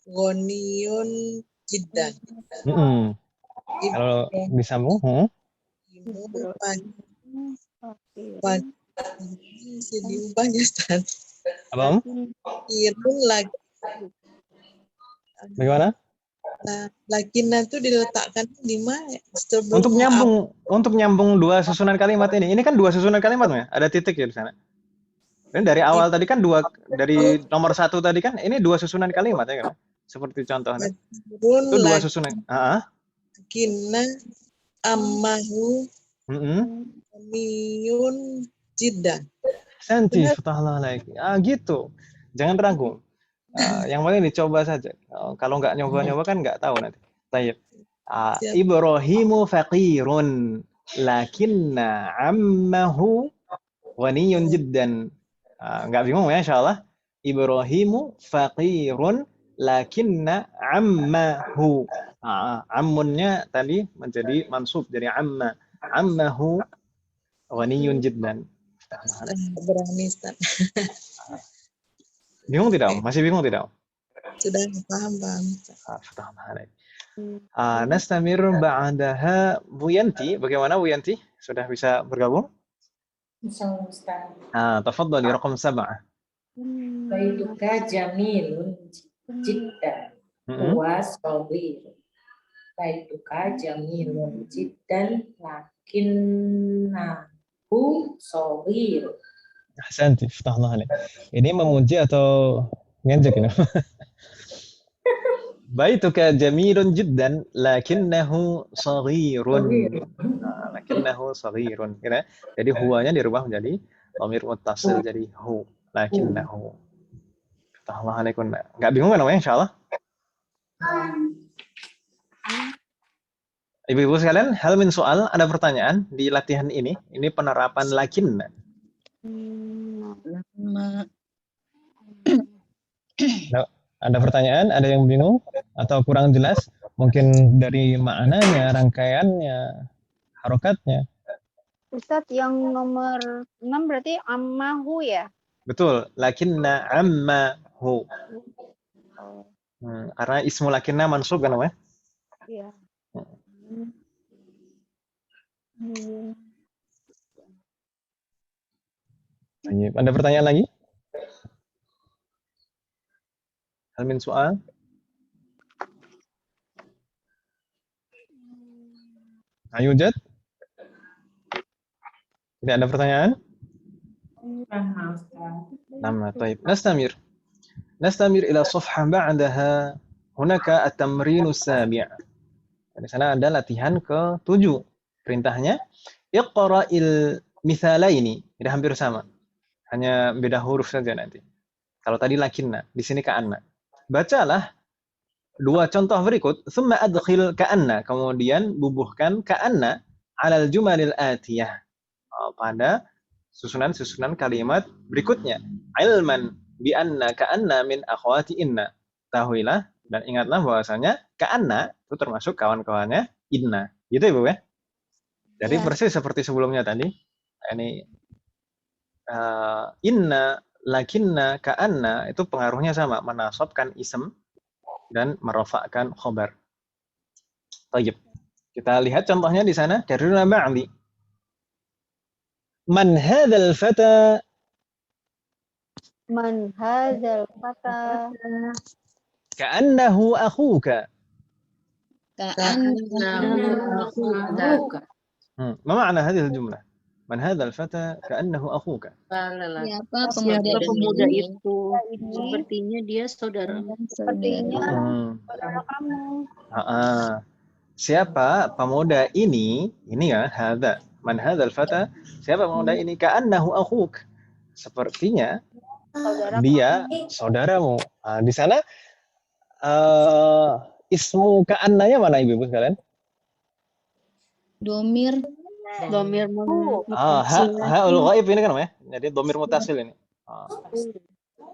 ghaniyun jiddan. Kalau disambung, Ibrahimu fakirun bisa diubah ya Ustaz. apa Om? Fakirun lagi. Bagaimana? Lakinna itu diletakkan di mana? Untuk nyambung dua susunan kalimat ini. Ini kan dua susunan kalimat ya? Ada titik ya di sana. Ini dari awal tadi kan dua, dari nomor 1 tadi kan ini 2 susunan kalimat ya kan? Seperti contohnya. Fakirun Itu 2 susunan. lakinna ammahu Mm-mm. hamiyun jiddan. Santi, Benar. fatahlah alaik. Gitu. Jangan ragu. Yang paling dicoba saja. Kalau nggak nyoba-nyoba kan nggak tahu nanti. Tayyib. Siap. Ibrahimu faqirun lakinna ammahu ghaniyun jiddan. Nggak bingung ya insyaallah. Ibrahimu faqirun lakinna ammahu. Ammunnya tadi menjadi mansub jadi amma. Ammahu ghaniyun jiddan. Berani Ustaz. Bingung tidak? Masih bingung tidak? Sudah paham. Fatahlah alaik. Nastamir ba'daha Bu Yanti. Bagaimana Bu Yanti? Sudah bisa bergabung? Insyaallah Ustaz. Tafadhali raqam 7. Baituka jamilun jiddan. Huwa shagir. Baituka jamilun jiddan lakinnahu shagir. Ahsanti, fatahlah alaik. Ini memuji atau ngejek ini? Baituka jamilun jiddan lakinnahu saghirun. Lakinnahu saghirun. Gitu. Jadi huwanya dirubah menjadi dhamir muttasil jadi hu. Lakinnahu. Fatahlah alaikum. Enggak bingung kan namanya insyaallah? Ibu-ibu sekalian, hal min soal, ada pertanyaan di latihan ini. Ini penerapan lakinna. Ada pertanyaan? Ada yang bingung? Atau kurang jelas? Mungkin dari maknanya, rangkaiannya, harokatnya. Ustadz, yang nomor 6 berarti ammahu ya? Betul, lakinna ammahu. Karena ismu lakinna mansub kan namanya? Iya. Ada pertanyaan lagi? Hal min soal? Ayo Jad. Tidak ada pertanyaan? Nama, طيب. نستمر إلى صفحة بعدها هناك التمرين السابع. Di sana ada latihan ke-7. Perintahnya iqra'il mithalaini. Ini hampir sama. Hanya beda huruf saja nanti. Kalau tadi lakinna, di sini ka'anna. Bacalah 2 contoh berikut, thumma adkhil ka'anna, kemudian bubuhkan ka'anna 'alal jumalil atiyah. Pada susunan-susunan kalimat berikutnya. Ilman bi anna ka'anna min akhwati inna. Tahuilah dan ingatlah bahwasanya ka'anna itu termasuk kawan-kawannya inna. Gitu ya, Bu ya? Jadi persis seperti sebelumnya tadi. Ini inna, lakinna, ka'anna itu pengaruhnya sama, menasabkan ism dan merofakkan khobar. Tayyib. Kita lihat contohnya di sana dari ba'di. Man hadzal fata? Man hadzal fata? Ka'annahu akhuka. Ka'annahu akhuka. Ma ma'na hadhihi al-jumlah? Man hadzal fata ka'annahu akhuka. Siapa pemuda itu? Sepertinya dia saudara. Sepertinya saudara kamu. Siapa pemuda ini ya, hadza. Man hadzal fata? Siapa pemuda ini? Ka'annahu akhuk. Sepertinya dia saudaramu. Di sana ismu ka'annanya mana ibu sekalian? Domir Ha'ul ghaib ini kan namanya. Jadi domir mutasil ini.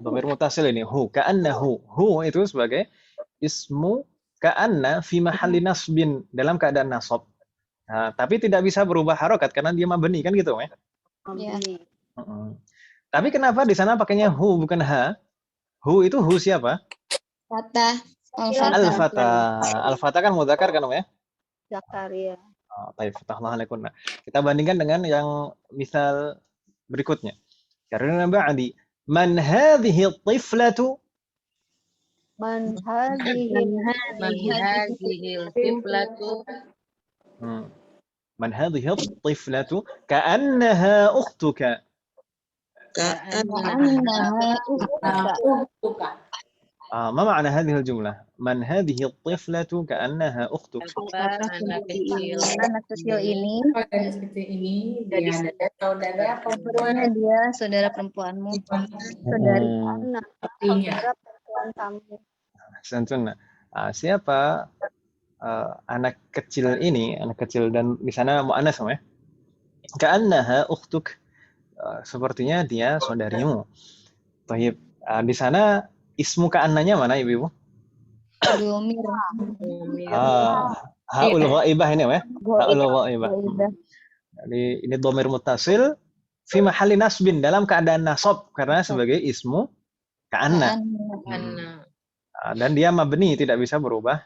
Domir mutasil ini hu ka'annahu. Hu itu sebagai ismu ka'anna fi mahalli nasbin, dalam keadaan nasab. Tapi tidak bisa berubah harokat karena dia mabni kan gitu ya. Tapi kenapa di sana pakainya hu bukan ha? Hu itu hu siapa? Fatah. Al-Fatah kan mudzakkar kan namanya? Zakaria. Baik, fatahlah alaikum. Kita bandingkan dengan yang misal berikutnya. Karena ba'di man hadhihi at-tiflatu? Man hadhihi al-tiflatu? Man hadhihi at-tiflatu ka'annaha ukhtuka. Ka'annaha ukhtuka. Suka. ما معنى هذه الجملة؟ من هذه الطفلة كأنها أختك. Apakah Anak kecil ini Pada seperti ini dia ada saudara perempuan sebenarnya dia saudara perempuanmu. Saudari. Karena artinya. saudara perempuan kamu. Santun. Siapa anak kecil ini, anak kecil dan di sana mu'annas ya? Ka'annaha ukhtuk. Sepertinya dia saudarimu. Baik, di sana ismu ka'annanya mana ibu-ibu? Domir. Haul ghaibah ini ya? Haul ghaibah. Ghaibah. Jadi ini dhamir muttasil fi mahalli nasbin, dalam keadaan nasab karena sebagai ismu ka'anna. Dan dia mabni, tidak bisa berubah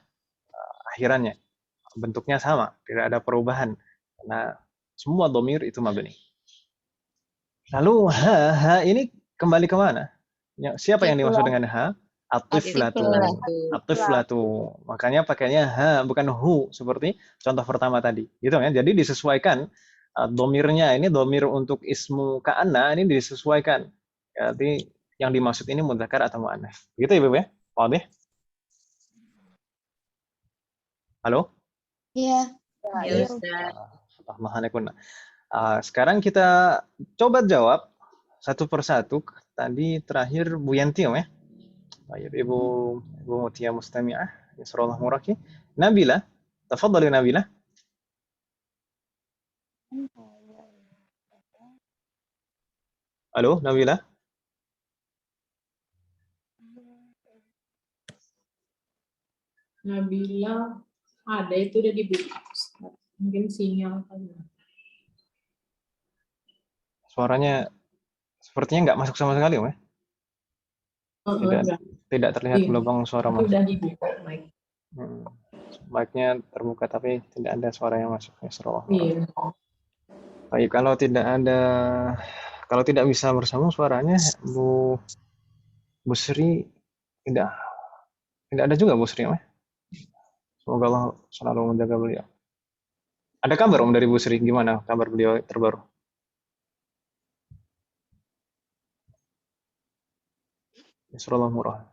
akhirannya. Bentuknya sama, tidak ada perubahan. Karena semua dhamir itu mabni. Lalu ha ini kembali ke mana? Siapa yang dimaksud dengan ha? At-tiflatu. At-tiflatu. Makanya pakainya ha, bukan hu, seperti contoh pertama tadi. Gitu ya. Jadi disesuaikan domirnya, ini domir untuk ismu ka'anna, ini disesuaikan. Jadi yang dimaksud ini mudzakkar atau mu'annats. Gitu ya, Ibu ya? Wadih? Halo? Iya. Ya, Ustaz. Sekarang kita coba jawab satu persatu. Tadi terakhir Bu Yanti ya. Baik, Ibu Mutia Mustami'ah, Yasrullah Muraki. Nabila, tafadhali Nabila. Halo, Nabila. Nabila ada itu udah dibuka. Mungkin sinyal kali. Suaranya sepertinya nggak masuk sama sekali, ya? Tidak terlihat gelombang suara masuk. Sudah dibuka mic. Mic-nya terbuka tapi tidak ada suara yang masuk. Iya. Baik, kalau tidak bisa bersambung suaranya, Bu Sri tidak ada juga Bu Sri, ya? Semoga Allah selalu menjaga beliau. Ada kabar dari Bu Sri, gimana kabar beliau terbaru? Yasrullah Murah.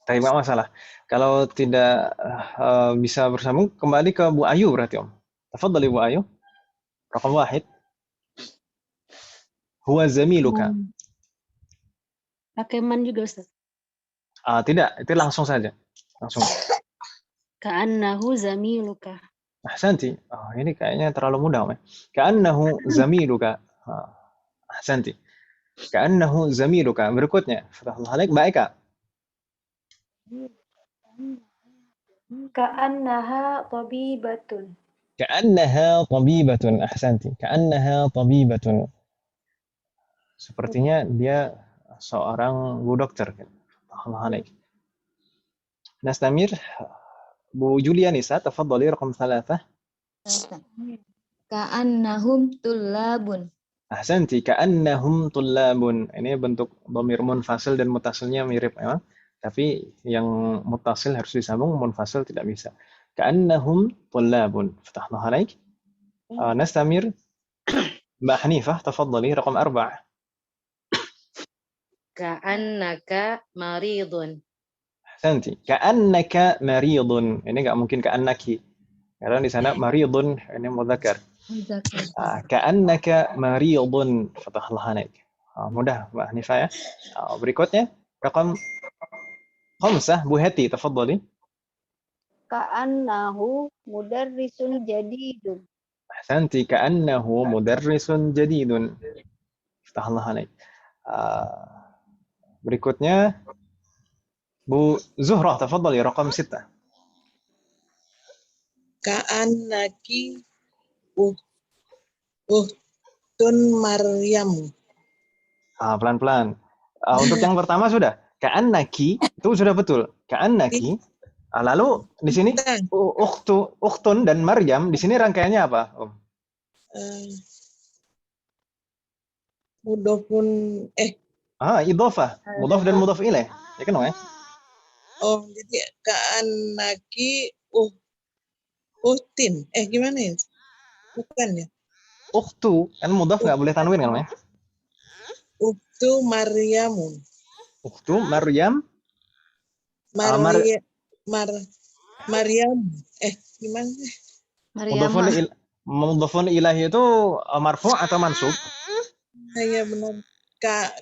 Tapi nggak masalah. Kalau tidak bisa bersambung, kembali ke Bu Ayu berarti Om. Tafadhali Bu Ayu. Rakam 1. Huwa zamiluka. Pakai man juga, Ustaz. Tidak, itu langsung saja. Langsung. Ka'annahu zamiluka. Ahsanti. Ini kayaknya terlalu mudah, Om. Ka'annahu zamiluka. Ahsanti. Ka'annahu zamiluka. Berikutnya, Fatahullah alaik, baik Kak. Ka'annaha tabibatun. Ka'annaha tabibatun. Ahsanti. Ka'annaha tabibatun. Sepertinya dia seorang bu dokter. Fatahullah alaik. Nastamir. Bu Julianisa, tafadhali rakam 3. Ka'annahum tullabun. Ahsanti, ka'annahum tullabun. Ini bentuk dhamir munfasil dan mutasilnya mirip memang. Tapi yang mutasil harus disambung, munfasil tidak bisa. Ka'annahum tullabun. Fatahullah alaik. Nastamir. Mbak Hanifah, tafadhali rakam 4. Ka'annaka maridun. Ahsanti, ka'annaka maridun. Ini nggak mungkin ka'annaki. Karena di sana maridun ini mudzakkar. Ka'annaka maridun. Fatahullah alaik. Mudah Mbak Hanifah ya. Berikutnya rakam 5, Bu Heti, tafadhali. Ka'annahu mudarrisun jadidun. Ahsanti, ka'annahu mudarrisun jadidun. Fatahullah alaik. Berikutnya Bu Zuhrah, tafadhali rakam 6. Ka'annaki uhtun Maryam. Pelan-pelan. Untuk yang pertama sudah. Ka'annaki itu sudah betul. Ka'annaki. Lalu di sini ukhtun dan Maryam, di sini rangkaiannya apa, Om? Mudhofun Idhofah. Mudhaf dan mudhaf ilaih. Ya kan, Om ya? Oh, jadi ka'annaki uhtin. Gimana ya? Bukan ya? Ukhtu, kan mudhaf nggak boleh tanwin kan, Om ya? Ukhtu Maryamun. Ukhtu Maryam. Mar- Maryam. Gimana? Maryamah. Mudhafun ilahi itu marfu' atau mansub? Iya benar.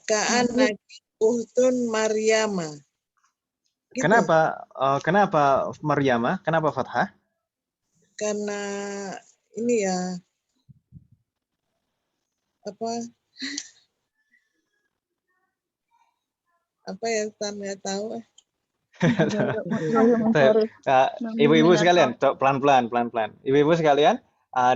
Ka'annaki ukhtun Maryama. Gitu. Kenapa Maryamah? Kenapa fathah? Karena ini ya apa ya Ustaz nggak tahu. Ibu-ibu sekalian, pelan-pelan. Ibu-ibu sekalian,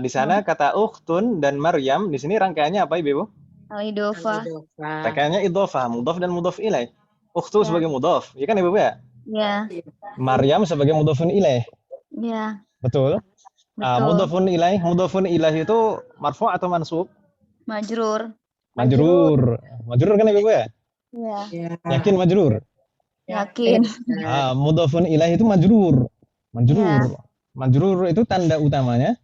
di sana kata ukhtun dan Maryam di sini rangkaiannya apa, ibu-ibu? Al-Idofah. Rangkaiannya idhofah, mudhaf dan mudhaf ilaih. Ukhtu sebagai mudhaf, ya kan ibu ya? Ya. Maryam sebagai mudhafun ilaih. Ya. Betul. Betul. Mudhafun ilaih itu marfu' atau mansub? Majrur. Majrur kan ibu ya? Ya. Yakin majrur? Yakin. Mudhafun ilaih itu majrur. Majrur itu tanda utamanya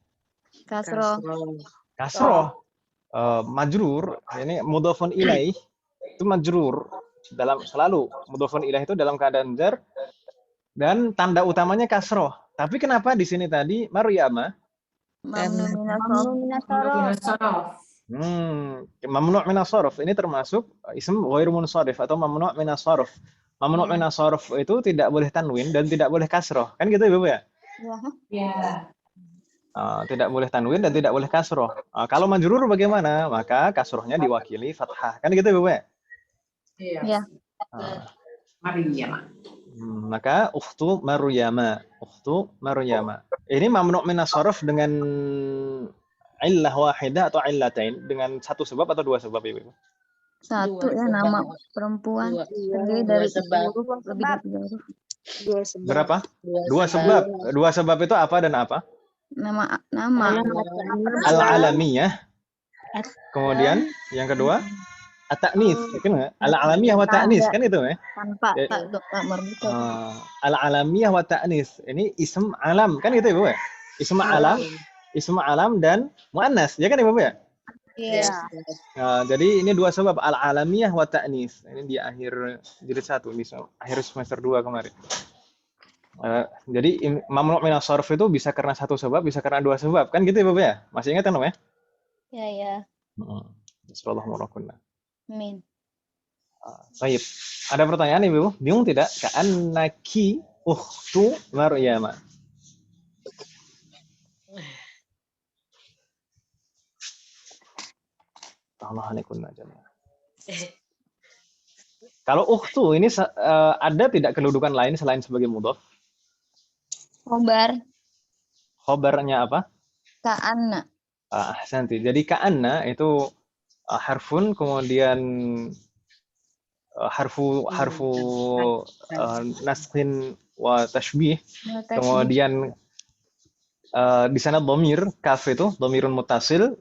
Kasroh. Majrur ini mudhafun ilaih itu majrur selalu mudhafun ilaih itu dalam keadaan jar dan tanda utamanya kasroh. Tapi kenapa di sini tadi Maryamah? Mamnu minasorof. Mamnu' minas sharf ini termasuk ism ghairu munsharif atau mamnu' minas sharf. Mamnu' minas sharf itu tidak boleh tanwin dan tidak boleh kasroh. Kan gitu Ibu ya? Ya. Tidak boleh tanwin dan tidak boleh kasroh. Kalau majrur bagaimana? Maka kasrohnya diwakili fathah. Kan gitu Ibu ya? Iya. Maryam. Maka ukhtu Maryama. Ini mamnu' minas sharf dengan illah wahidah atau illatain, dengan satu sebab atau dua sebab Ibu? Satu ya, nama perempuan. Terdiri dari sebab. lebih dari 3 huruf. Berapa? Dua sebab. Dua sebab itu apa dan apa? Nama. Al-alamiyah. Kemudian yang kedua at-ta'nis, kan enggak? Al-alamiyah wa ta'nis, kan itu ya? Tanpa tak marbuta. Al-alamiyah wa ta'nis. Ini ism alam, kan gitu Ibu ya? Ism alam dan muannas, ya kan Ibu ya? Iya. Jadi ini dua sebab, al-alamiyah wa ta'nis. Ini di akhir jilid 1, di akhir semester 2 kemarin. Jadi mamnu' minas sharf itu bisa karena satu sebab, bisa karena dua sebab. Kan gitu Ibu ya? Masih ingat kan ya? Ya. Bismillahirrahmanirrahim. Amin. Baik. Ada pertanyaan Ibu? Bingung tidak? Ka'annaki ukhtu Maryam. Kalau ukhtu ini ada tidak kedudukan lain selain sebagai mudhaf? Khobar. Khobarnya apa? Ka'anna. Santi. Jadi ka'anna itu harfun, kemudian harfu naskhin wa tashbih, kemudian di sana dhamir kaf itu dhamirun muttasil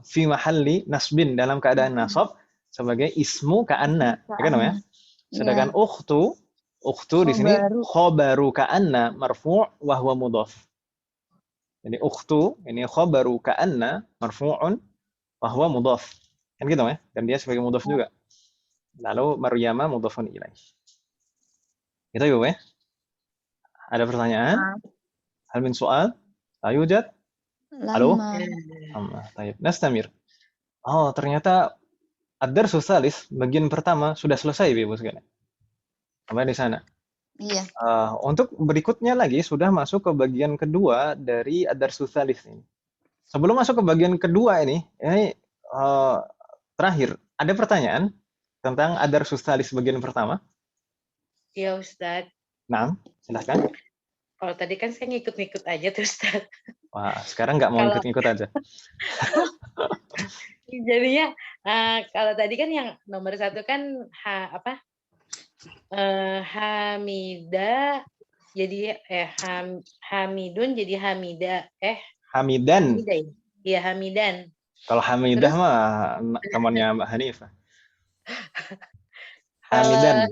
fi mahalli nasbin, dalam keadaan nasab sebagai ismu ka'anna, ya kan ya? Sedangkan ukhtu di sini khobaru ka'anna marfu' wa huwa mudhaf. Jadi ukhtu ini khobaru ka'anna marfu'un wa huwa mudhaf. Kan gitu ya? Dan dia sebagai mudhaf juga. Lalu Maryama mudhafun ilaih. Gitu Ibu ya? Ada pertanyaan? Hal min soal? Yujad? Halo? Baik. Nastamir. Ternyata ad-darsus tsalits bagian pertama sudah selesai Ibu sekalian. Sampai di sana. Iya. Untuk berikutnya lagi sudah masuk ke bagian kedua dari ad-darsus tsalits ini. Sebelum masuk ke bagian kedua ini terakhir, ada pertanyaan tentang ad-darsus tsalits bagian pertama? Iya Ustaz. Nah, silakan. Kalau tadi kan saya ngikut-ngikut aja tuh Ustaz. Wah, sekarang nggak mau ikut-ikut aja. Jadinya kalau tadi kan yang nomor 1 kan Hamida jadi Hamidun jadi Hamida Hamidan. Iya Hamidan. Kalau Hamidah mah temannya Mbak Hanifah. Hamidan.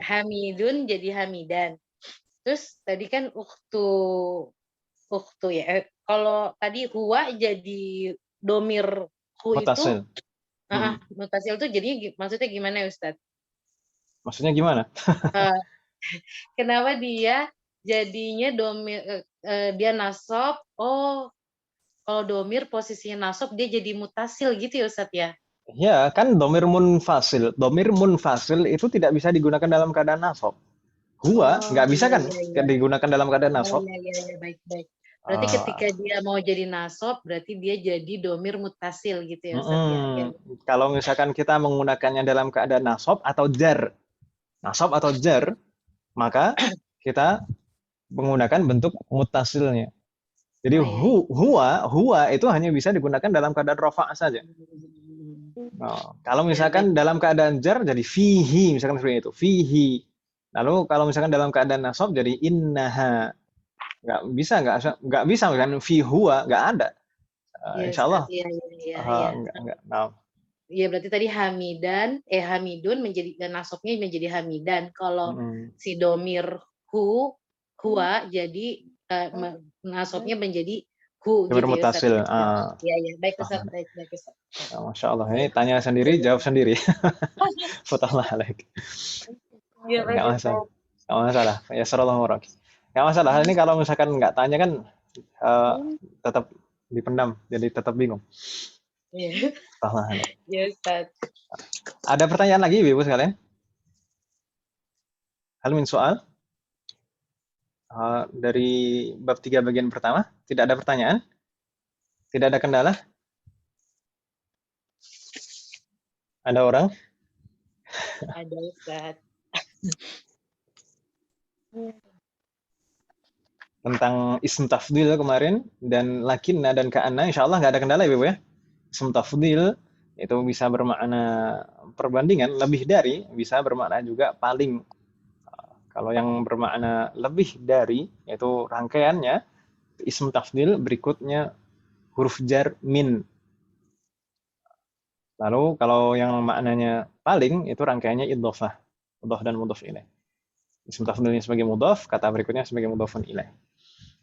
Hamidun jadi Hamidan. Terus tadi kan ukhtu ya. Kalau tadi huwa jadi domir hu Mutasil. itu Mutasil tuh jadinya maksudnya gimana ya Ustadz? Maksudnya gimana? Eh, Kenapa dia jadinya domir, dia nasab? Oh, kalau domir posisinya nasab dia jadi mutasil gitu ya Ustadz ya? Ya, kan domir munfasil. Domir munfasil itu tidak bisa digunakan dalam keadaan nasab. Huwa nggak bisa iya, kan iya. digunakan dalam keadaan Oh nasab. iya, baik. Berarti Ah, ketika dia mau jadi nasab, berarti dia jadi domir mutasil gitu ya Ustadz ya? Iya. Kalau misalkan kita menggunakannya dalam keadaan nasab atau jar, maka kita menggunakan bentuk mutasilnya. Jadi Oh, iya. huwa itu hanya bisa digunakan dalam keadaan rafa' saja. Nah, kalau misalkan dalam keadaan jar jadi fihi, misalkan seperti itu, fihi. Lalu kalau misalkan dalam keadaan nasab jadi innaha. Nggak bisa misalkan fi huwa, nggak ada. Iya, Insya Allah. Ustadz. Iya. Enggak. Nah, Iya, berarti tadi Hamidun menjadi dan nasabnya menjadi Hamidan. Kalau si domir huwa jadi nasabnya menjadi hu gitu ya Ustaz. bermutasil. Iya, baik Ustaz, baik Ustaz. Masya Allah, ini tanya sendiri, jawab sendiri. Futahlah alaik. Iya, baik Ustaz. Nggak masalah. Ya sallallahu warak. Nggak masalah. Ini kalau misalkan nggak tanya kan tetap dipendam, jadi tetap bingung. Iya. Futahlah alaik. Iya Ustaz. Ada pertanyaan lagi Ibu sekalian? Hal min soal? Dari bab 3 bagian pertama, tidak ada pertanyaan? Tidak ada kendala? Ada orang? Ada Ustaz. Tentang ism tafdil kemarin, dan lakinna dan ka'anna, insya Allah nggak ada kendala ya Ibu ya? Ism tafdil itu bisa bermakna perbandingan, lebih dari, bisa bermakna juga paling. Kalau yang bermakna lebih dari, yaitu rangkaiannya, ism tafdil berikutnya huruf jar min. Lalu kalau yang maknanya paling, itu rangkaiannya idhofah. Mudhaf dan mudhaf ilaih. Ism tafdilnya sebagai mudhaf, kata berikutnya sebagai mudhafun ilaih.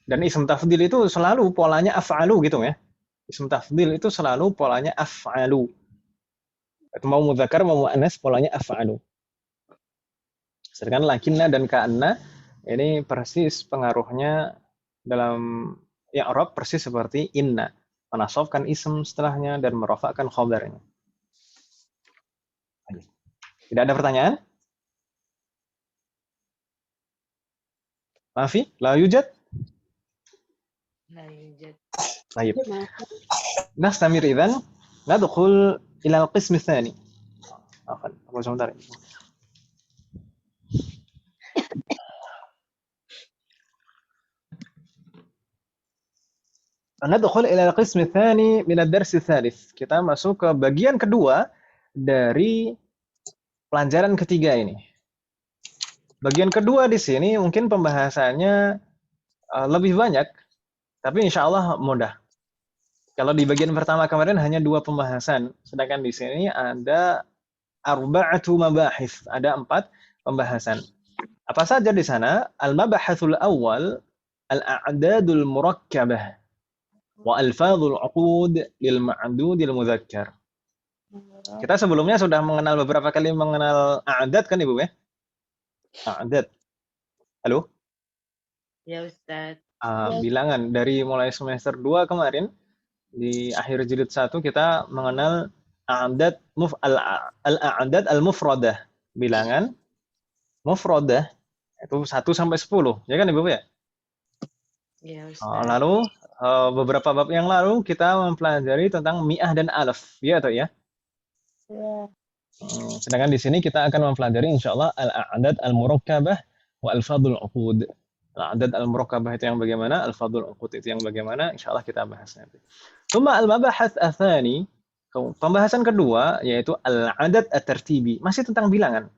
Dan ism tafdil itu selalu polanya af'alu gitu ya. Ism tafdil itu selalu polanya af'alu. Itu mau mudzakkar mau muannas polanya af'alu. Sedangkan lakinna dan ka'anna ini persis pengaruhnya dalam i'rab persis seperti inna, menasabkan ism setelahnya dan merafa'kan khabarnya. Tidak ada pertanyaan? Mafi? La yujad? La yujad. Baik. Nastamir idzan, nadkhul ila al-qism ats-tsani. Apa sebentar. Nadkhul ila al-qism ats-tsani min ad-dars ats-tsalits. Kita masuk ke bagian kedua dari pelajaran ketiga ini. Bagian kedua di sini mungkin pembahasannya lebih banyak, tapi insya Allah mudah. Kalau di bagian pertama kemarin hanya 2 pembahasan, sedangkan di sini ada arba'atu mabahis, ada 4 pembahasan. Apa saja di sana? Al-mabahathul awal, al-a'dadul murakkabah, wa alfadhul uqud lil ma'dudil mudzakkar. Kita sebelumnya sudah mengenal beberapa kali mengenal a'dad kan Ibu ya? A'dad. Halo? Ya Ustaz. Bilangan dari mulai semester 2 kemarin di akhir jilid 1 kita mengenal a'dad al-a'dad al-mufradah. Bilangan mufradah itu 1 sampai 10, ya kan Ibu ya? Ya Ustaz. Lalu beberapa bab yang lalu kita mempelajari tentang mi'ah dan alaf, ya atau ya? Ya. Sedangkan di sini kita akan mempelajari insyaallah al-a'dad al-murakkabah wa al-fadhul uqud. Al-a'dad al-murakkabah itu yang bagaimana, al-fadhul uqud itu yang bagaimana, insyaallah kita bahas nanti. Tsumma al-mabahath ats-tsani, pembahasan kedua yaitu al-'adad at-tartibi, masih tentang bilangan.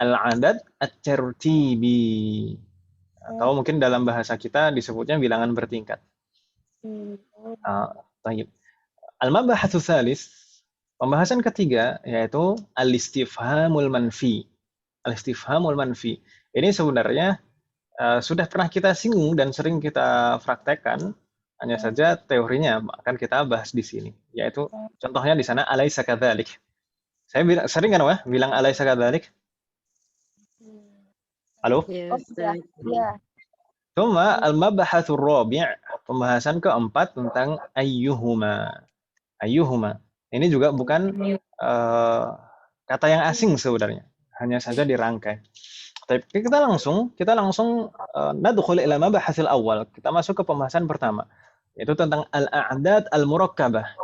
Al-'adad at-tartibi. Atau mungkin dalam bahasa kita disebutnya bilangan bertingkat. Baik. Al-mabahatsu tsalits, pembahasan ketiga yaitu al-istifhamul manfi. Al-istifhamul manfi. Ini sebenarnya sudah pernah kita singgung dan sering kita praktekkan Hanya saja teorinya akan kita bahas di sini, yaitu contohnya di sana alaisa kadzalik. Saya sering kan Wah bilang alaisa kadzalik? Halo? Ya, Oh, Ustaz. iya. Tsumma al-mabhatsur rabi', pembahasan keempat tentang ayyuhuma. Ayyuhuma. Ini juga bukan kata yang asing sebenarnya, hanya saja dirangkai. Tapi kita langsung nadkhul ila mabhatsil awal. Kita masuk ke pembahasan pertama, yaitu tentang al-a'dad al-murakkabah.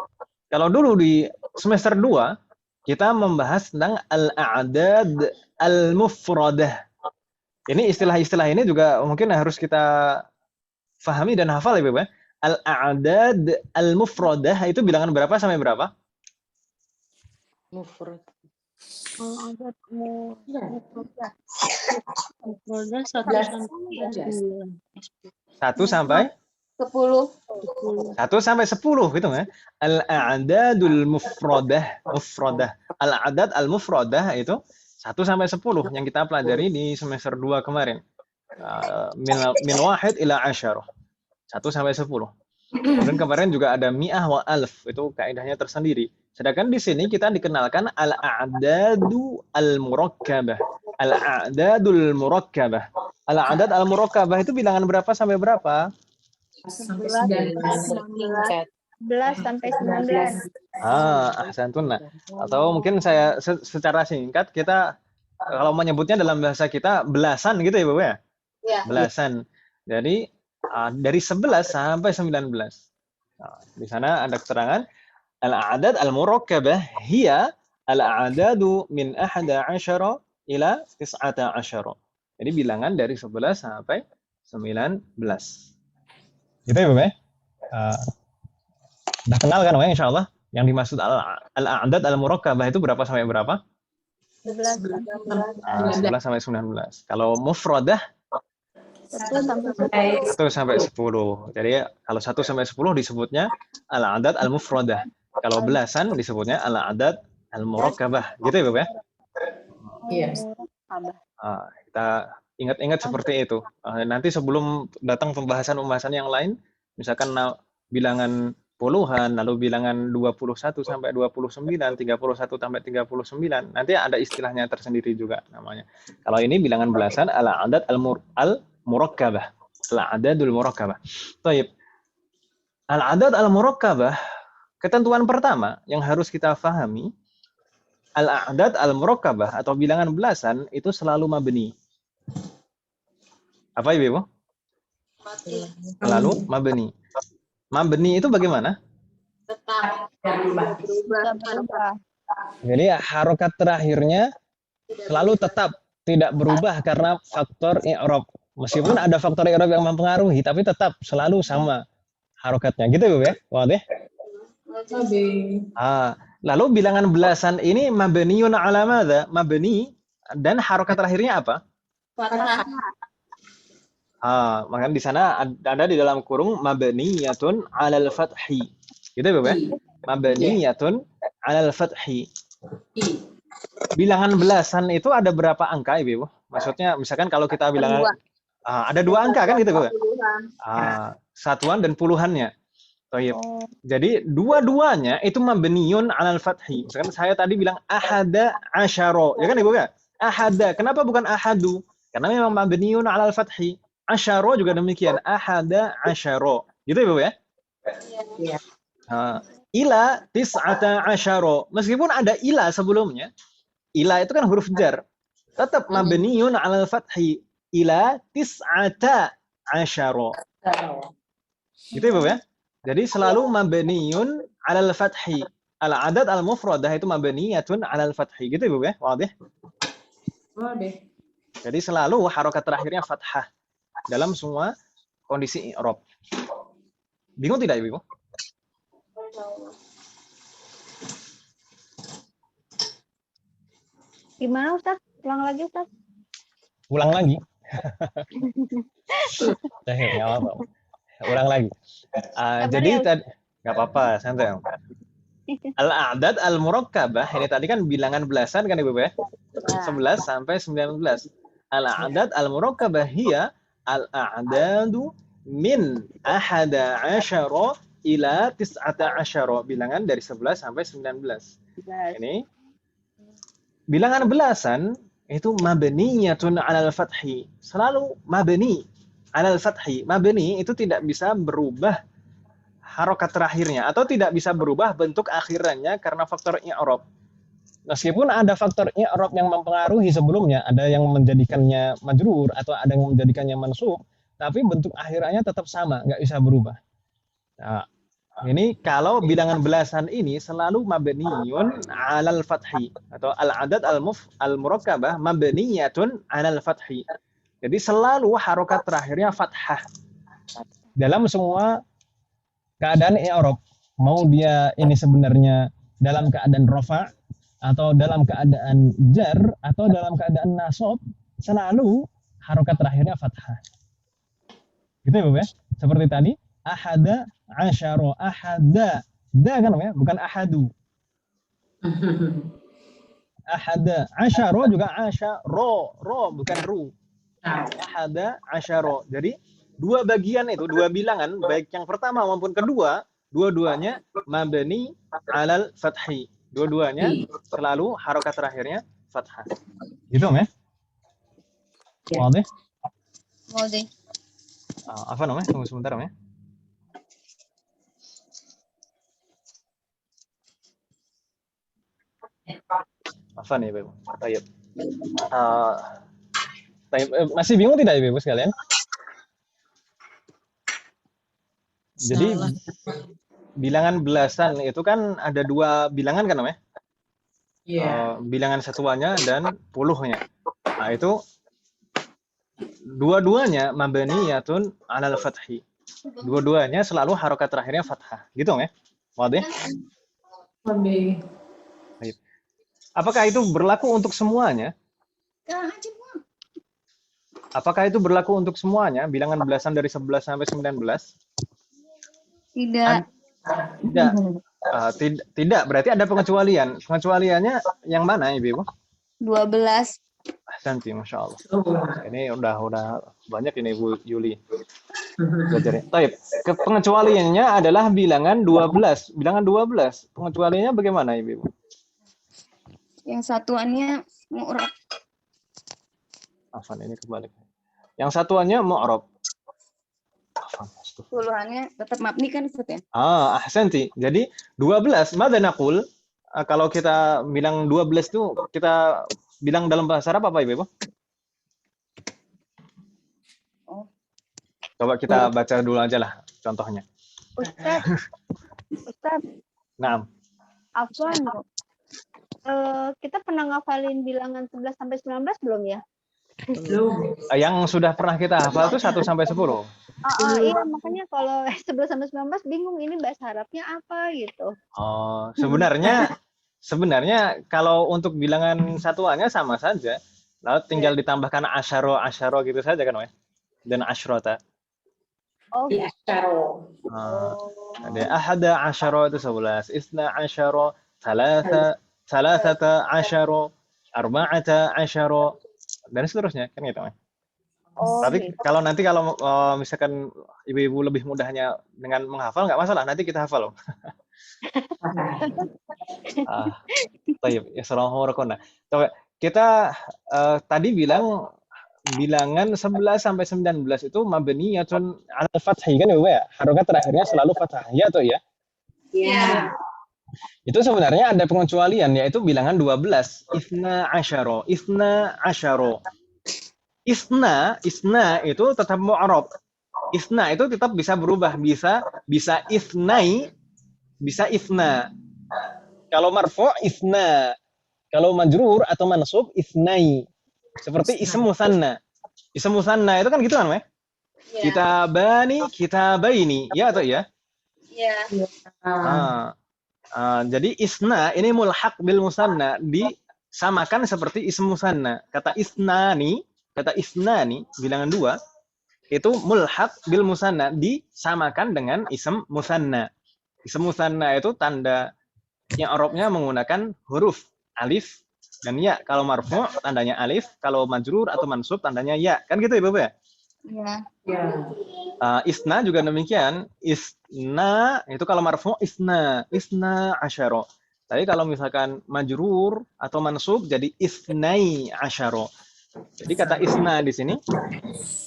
Kalau dulu di semester 2 kita membahas tentang al-a'dad al-mufradah. Ini istilah-istilah ini juga mungkin harus kita fahami dan hafal ya, Bapak. Al-a'dad al-mufradah itu bilangan berapa sampai berapa? Mufrad. Ada Mufradnya 1 sampai 10. 1 sampai 10 gitu ya. Al-a'dadul mufradah. Al-a'dad al-mufradah itu 1 sampai 10 yang kita pelajari di semester 2 kemarin. Min wahid ila 10. 1 sampai 10. Kemudian kemarin juga ada mi'ah wa alf, itu kaidahnya tersendiri. Sedangkan di sini kita dikenalkan al-a'dadu al-murakkabah. Al-a'dadul murakkabah. Al-a'dad al-murakkabah itu bilangan berapa sampai berapa? Sampai 11 sampai 19. Ahsantun. Atau mungkin saya secara singkat kita kalau menyebutnya dalam bahasa kita belasan gitu ya, Bapak ya? Ya. Belasan. Jadi dari 11 sampai 19. Nah, di sana ada keterangan al-a'dad al-murakkabah hiya al-a'dadu min 11 ila 19. Jadi bilangan dari 11 sampai 19. Gitu ya, Bapak? Udah kenal kan, Bapak, insyaallah? Yang dimaksud al-a'dad al-murakkabah itu berapa sampai berapa? 11 11 sampai 19. Kalau mufradah 1 sampai 10. Jadi kalau 1 sampai 10 disebutnya al-a'dad al-mufradah. Kalau belasan disebutnya al-a'dad al-murakkabah. Gitu ya, Bapak ya? Iya. Kita ingat-ingat seperti itu. Nanti sebelum datang pembahasan-pembahasan yang lain, misalkan bilangan puluhan, lalu bilangan 21 sampai 29, 31 sampai 39, nanti ada istilahnya tersendiri juga namanya. Kalau ini bilangan belasan al-a'dad al-murakkabah. Al-a'dadul murakkabah. Baik. Al-a'dad al-murakkabah, ketentuan pertama yang harus kita pahami, al-a'dad al-murakkabah atau bilangan belasan itu selalu mabni. Apa Ibu? Selalu mabni. Mabni itu bagaimana? Tetap. Jadi harokat terakhirnya selalu tetap tidak berubah karena faktor i'rab. Meskipun ada faktor i'rab yang mempengaruhi, tapi tetap selalu sama harokatnya. Gitu Bu ya? Wadah? Lalu bilangan belasan ini mabniun ala madza? Mabni dan harokat terakhirnya apa? Fathah. Makanya di sana ada di dalam kurung mabniyatun 'alal fathi. Gitu ya, Bapak? Mabniyatun 'alal fathi. Bilangan belasan itu ada berapa angka, Ibu? Maksudnya misalkan kalau kita bilangan ada 2 angka kan gitu, Bapak? Satuan dan puluhannya. Jadi dua-duanya itu mabniyun 'alal fathi. Misalkan saya tadi bilang ahada asyara, ya kan Ibu ya? Ahada. Kenapa bukan ahadu? Karena memang mabniyun 'alal fathi. Asyara juga demikian, ahada asyara. Gitu ya, Bu ya? Iya. Ila tis'ata asyara. Meskipun ada ila sebelumnya, ila itu kan huruf jar. Tetap mabniun 'alal fathi. Ila tis'ata asyara. Gitu ya, Bu ya? Jadi selalu mabniun 'alal fathi. Al-'adad al-mufradah itu mabniyatun 'alal fathi. Gitu ya, Bu ya? Wadah? Wadah. Jadi selalu harokat terakhirnya fathah dalam semua kondisi i'rab. Bingung tidak, Ibu? Gimana Ustaz? Ulang lagi Ustaz. Ulang lagi. Ulang lagi. Jadi tadi nggak apa-apa, santai. Al-a'dad al-murakkabah ini tadi kan bilangan belasan kan Ibu ya? 11 sampai 19. Al-a'dad al-murakkabah hiya al-a'dadu min ahada asyara ila tis'ata asyara, bilangan dari 11 sampai 19. Ini bilangan belasan itu mabniyatun 'alal fathi, selalu mabni 'alal fathi. Mabni itu tidak bisa berubah harokat terakhirnya atau tidak bisa berubah bentuk akhirannya karena faktor i'rab. Meskipun ada faktor i'rab yang mempengaruhi sebelumnya, ada yang menjadikannya majrur atau ada yang menjadikannya mansub, tapi bentuk akhirannya tetap sama, nggak bisa berubah. Nah, ini kalau bilangan belasan ini selalu mabniyun 'alal fathi atau al-adad al-murakkabah mabniyatun 'alal fathi. Jadi selalu harokat terakhirnya fathah. Dalam semua keadaan i'rab, mau dia ini sebenarnya dalam keadaan rafa' atau dalam keadaan jar atau dalam keadaan nasab, selalu harokat terakhirnya fathah. Gitu ya, Bu ya? Seperti tadi, ahada asyara, ahada, da kan ya, bukan ahadu. Ahada asyara juga asyara, ro bukan ru. Ahada asyara. Jadi dua bagian itu, dua bilangan, baik yang pertama maupun kedua, dua-duanya mabni 'alal fathi. Dua-duanya selalu harokat terakhirnya fathah. Gitu ya? Wadah? Mau deh. Apa namanya? Tunggu sebentar ya. Apa nih, Ibu? Tayyib. Masih bingung tidak, Ibu sekalian? Jadi bilangan belasan itu kan ada dua bilangan kan namanya? Iya. Bilangan satuannya dan puluhnya. Nah, itu dua-duanya mabniyatun 'alal fathi. Dua-duanya selalu harokat terakhirnya fathah. Gitu ya? Wadah? Lebih. Apakah itu berlaku untuk semuanya? Apakah itu berlaku untuk semuanya? Bilangan belasan dari 11 sampai 19? Tidak. Tidak. Tidak, berarti ada pengecualian. Pengecualiannya yang mana, Ibu? 12. Santi, Masya Allah. Ini udah banyak ini, Bu Yuli. Belajarnya. Baik, pengecualiannya adalah bilangan 12. Bilangan 12. Pengecualiannya bagaimana, Ibu? Yang satuannya mu'rab. Afan, ini kebalik. Yang satuannya mu'rab. Puluhannya tetap mabni kan Ustaz ya? Ahsanti. Jadi 12, madza naqul? Kalau kita bilang 12 itu kita bilang dalam bahasa Arab apa, Ibu? Coba kita baca dulu aja lah contohnya. Ustaz. Naam. Afwan. Kita pernah ngafalin bilangan 11 sampai 19 belum ya? Belum. Yang sudah pernah kita hafal itu 1 sampai 10. Iya, makanya kalau 11 sampai 19 bingung ini bahasa Arabnya apa gitu. Sebenarnya kalau untuk bilangan satuannya sama saja. Lalu tinggal ditambahkan asyaro gitu saja kan, Weh? Dan asyrota. Oh, Di asyaro. Ada ahada asyara itu 11, isna asyara, salasata asyara, arba'ata asyara, dan seterusnya kan gitu. Tapi gitu. kalau misalkan ibu-ibu lebih mudahnya dengan menghafal nggak masalah, nanti kita hafal loh. Baik, ya salamualaikum. Kita tadi bilang bilangan 11 sampai 19 itu mabniyatun 'alal fathi kan ya, harokat terakhirnya selalu fathah, ya atau ya? Iya. Itu sebenarnya ada pengecualian, yaitu bilangan 12, isna asyara. Isna itu tetap mu'rab. Isna itu tetap bisa berubah, bisa isnai, bisa isna. Kalau marfu' isna, kalau majrur atau mansub isnai. Seperti ism musanna. Ism musanna itu kan gitu kan, Meh? Kitabaini, ya atau ya? Iya. Jadi isna ini mulhaq bil musanna, disamakan seperti ism musanna. Kata isnani bilangan 2 itu mulhaq bil musanna, disamakan dengan ism musanna. Ism musanna itu tanda yang Arabnya menggunakan huruf alif dan ya. Kalau marfu' tandanya alif, kalau majrur atau mansub tandanya ya. Kan gitu ya, Bapak ya? Iya. Iya. Isna juga demikian. Isna itu kalau marfu isna asyara. Tapi kalau misalkan majrur atau mansub jadi isnai asyara. Jadi kata isna di sini,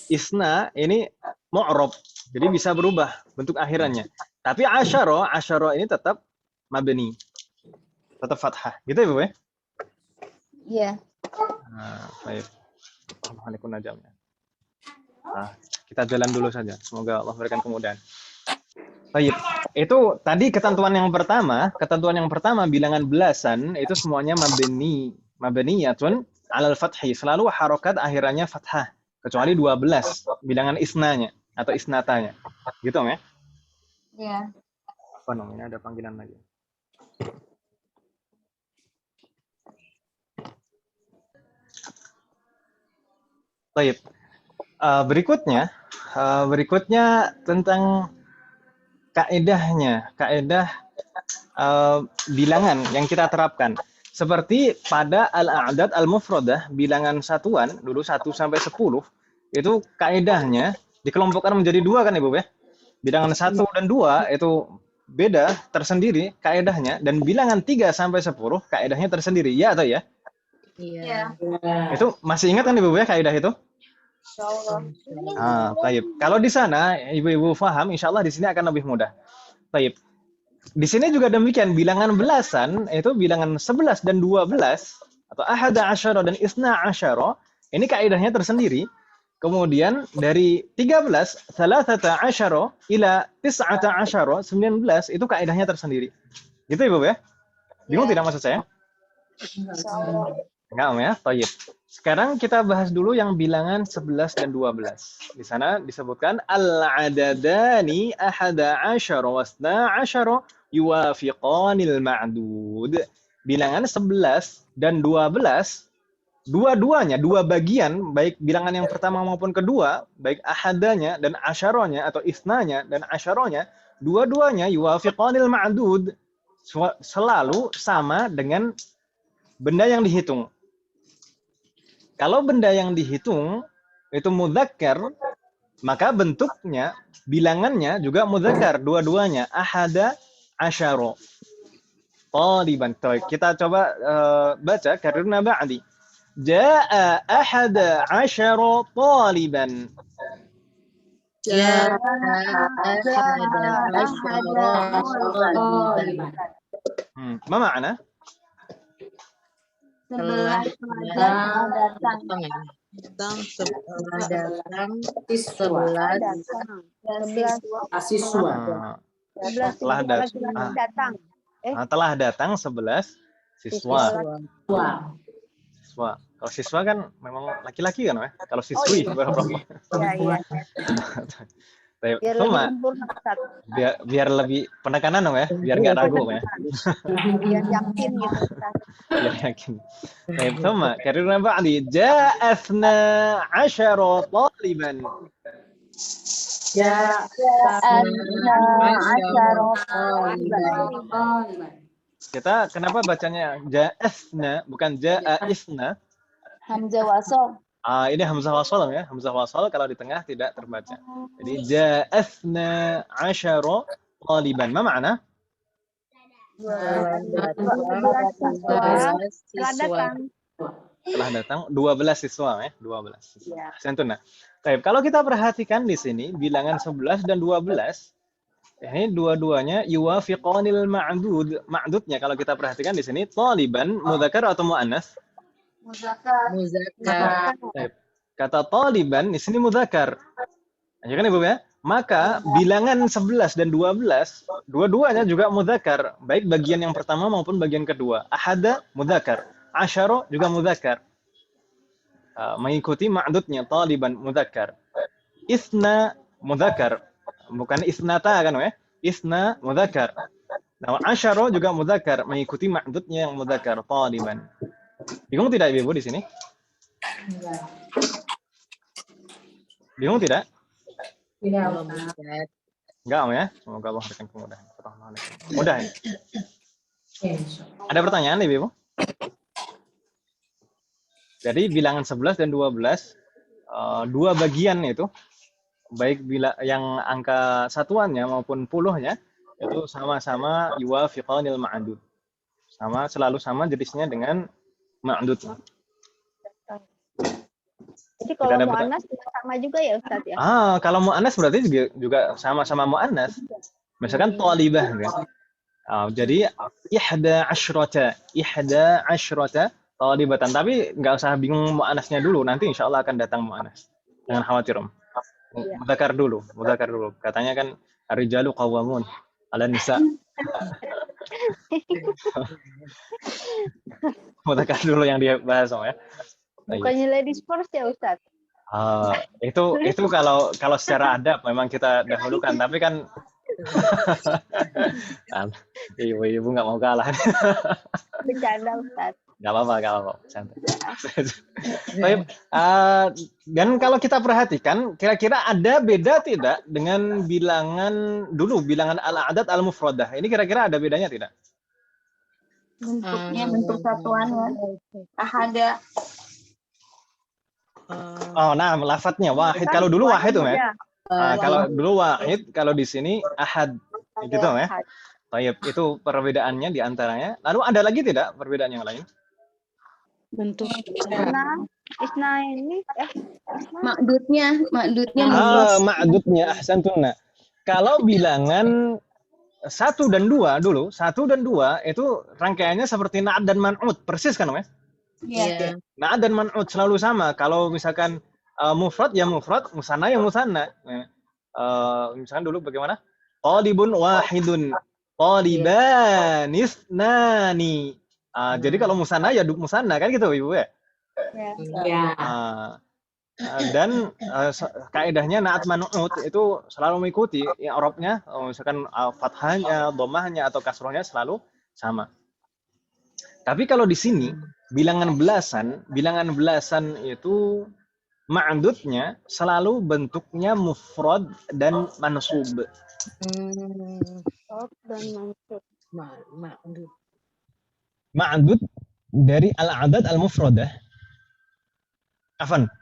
isna ini mu'rab. Jadi bisa berubah bentuk akhirannya. Tapi asyara ini tetap mabni. Tetap fathah. Gitu ya, Bu ya? Iya. Baik. Alaikum najamnya. Kita jalan dulu saja. Semoga Allah berikan kemudahan. Baik. Itu tadi ketentuan yang pertama. Ketentuan yang pertama bilangan belasan itu semuanya mabniyatun 'alal fathi. Selalu harokat akhirannya fathah. Kecuali 12 bilangan isnanya atau isnatanya. Gitu ya? Iya. Apa namanya? Ada panggilan lagi. Baik. Berikutnya tentang kaedah bilangan yang kita terapkan. Seperti pada al-a'dad al-mufradah, bilangan satuan, dulu 1 sampai 10, itu kaedahnya dikelompokkan menjadi 2 kan Ibu ya? Bilangan 1 dan 2 itu beda, tersendiri kaedahnya, dan bilangan 3 sampai 10 kaedahnya tersendiri. Ya atau ya? Iya. Itu masih ingat kan Ibu ya kaedah itu? Insyaallah. Baik. Kalau di sana ibu-ibu paham, insya Allah di sini akan lebih mudah. Baik. Di sini juga demikian, bilangan belasan itu bilangan 11 dan 12 atau ahada asyara dan isna asyara, ini kaidahnya tersendiri. Kemudian dari 13 salasata asyara ila tis'ata asyara 19 itu kaidahnya tersendiri. Gitu Ibu ya? Bingung tidak maksud saya? Insyaallah. Enggak ya? Baik. Sekarang kita bahas dulu yang bilangan 11 dan 12. Di sana disebutkan al-adadani ahada asyara wasna asyara yuwafiqanil ma'dud. Bilangan 11 dan 12, dua-duanya, dua bagian, baik bilangan yang pertama maupun kedua, baik ahadanya dan asyaronya atau isnanya dan asyaronya, dua-duanya yuwafiqanil ma'dud, selalu sama dengan benda yang dihitung. Kalau benda yang dihitung itu mudzakkar, maka bentuknya, bilangannya juga mudzakkar, dua-duanya. Ahada asyara. Taliban. Kita coba baca karena ba'di. Ja'a ahada asyara taliban. Ja'a ahada asyara taliban. Ma makna? Telah datang Siswa. 11 Siswa. Telah datang 11 siswa. Kalau siswa kan memang laki-laki kan ya? Kalau siswi perempuan. Iya. Biar lebih penekanan dong ya, biar nggak ragu ya. Biar yakin gitu. Biar yakin. Baik, sama. Karena ba'di ja'athna 'asyara taliban. Kita kenapa bacanya ja'athna bukan ja'isna? Hamzah wasol. Ini hamzah wasal ya. Hamzah wasal kalau di tengah tidak terbaca. Jadi ja'athna 'asyara taliban. Ma makna? Telah datang 12 siswa ya, 12 siswa. Santuna. Baik, kalau kita perhatikan di sini bilangan 11 dan 12 ini dua-duanya yuwafiqanil ma'dud. Ma'dudnya kalau kita perhatikan di sini taliban mudzakkar atau muannas? Muzakkar. Kata taliban di sini mudzakkar. Ya kan Ibu ya? Maka bilangan 11 dan 12 dua-duanya juga mudzakkar, baik bagian yang pertama maupun bagian kedua. Ahada mudzakkar, asyara juga mudzakkar. Mengikuti ma'dudnya taliban mudzakkar. Isna mudzakkar, bukan isnata kan ya? Isna mudzakkar. Nah, asyara juga mudzakkar, mengikuti ma'dudnya yang mudzakkar taliban. Bingung tidak Ibu di sini? Bingung tidak? Tidak. Enggak ya? Semoga Allah berikan kemudahan. Mudah ya? Ada pertanyaan Ibu? Jadi bilangan 11 dan 12 dua bagian itu baik bila yang angka satuannya maupun puluhnya itu sama-sama yuwafiqanil ma'dud. Selalu sama jenisnya dengan ma'dud. Jadi Tidak kalau ada mu'annas sama juga ya Ustaz ya? kalau mu'annas berarti juga sama-sama mu'annas. Misalkan talibah kan. Jadi ihda asyrata talibatan. Tapi nggak usah bingung mu'annasnya dulu. Nanti insya Allah akan datang mu'annas. Jangan khawatir Om. Mudzakkar dulu. Katanya kan ar-rijalu qawwamun 'alan nisa. Mudzakkar dulu yang dibahas Om ya. Bukannya ladies first ya Ustaz? Itu kalau secara adab memang kita dahulukan, tapi kan ibu nggak mau kalah. Bercanda Ustaz. Nggak apa-apa, santai. Baik, dan kalau kita perhatikan, kira-kira ada beda tidak dengan bilangan al-a'dad al-mufradah? Ini kira-kira ada bedanya tidak? Bentuknya bentuk satuan ya. Ahada. Nah, lafadznya wahid. Kalau dulu wahid tuh ya. Kalau dulu wahid, kalau di sini ahad, gitu ya. Baik, itu perbedaannya di antaranya. Lalu ada lagi tidak perbedaan yang lain? Bentuk Isna ini makdudnya Ma'dudnya ahsantunna. Kalau bilangan 1 dan 2 dulu, 1 dan 2 itu rangkaiannya seperti na'at dan man'ud, persis kan Om ya? Iya. Na'at dan man'ud selalu sama. Kalau misalkan mufrad ya mufrad, musanna ya musanna. Misalkan dulu bagaimana? Talibun wahidun, taliban isnani. Jadi kalau musanna ya musanna kan gitu Ibu ya? Iya. Dan kaidahnya na'at man'ud itu selalu mengikuti i'rabnya, misalkan fathahnya, dhammahnya atau kasrohnya selalu sama. Tapi kalau di sini bilangan belasan itu ma'dudnya selalu bentuknya mufrad dan mansub. dan mansub. Ma'dud dari al-'adad al-mufradah.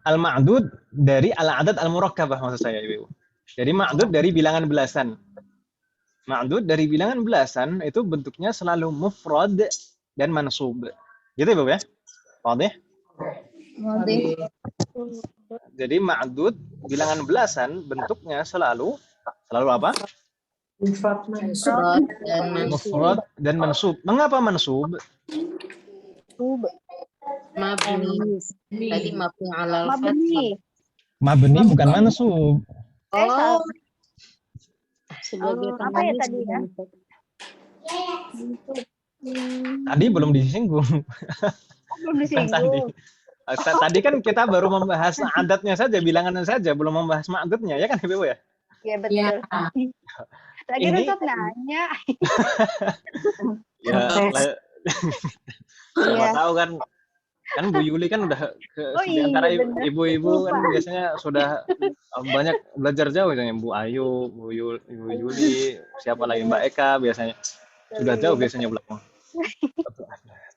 Al-ma'dud dari al-'adad al-murakkabah maksud saya Ibu. Jadi ma'dud dari bilangan belasan. Ma'dud dari bilangan belasan itu bentuknya selalu mufrad dan mansub. Gitu Ibu ya? Wadih? Jadi ma'dud bilangan belasan bentuknya selalu apa? Mufrad dan mansub. Mengapa mansub? Mabni. Tadi mabni alal fathi. Mabni bukan mansub. Sebagai apa ya tadi ya? Tadi belum disinggung. Belum disinggung. Tadi kan kita baru membahas adatnya saja, bilangannya saja, belum membahas ma'dudnya, ya kan Ibu ya? Iya betul. Lagi Ustaz nanya. Siapa tahu kan Bu Yuli kan udah di antara ibu-ibu kan biasanya sudah banyak belajar jauh, misalnya Bu Ayu, Bu Yuli, siapa lagi Mbak Eka biasanya sudah jauh biasanya belakang.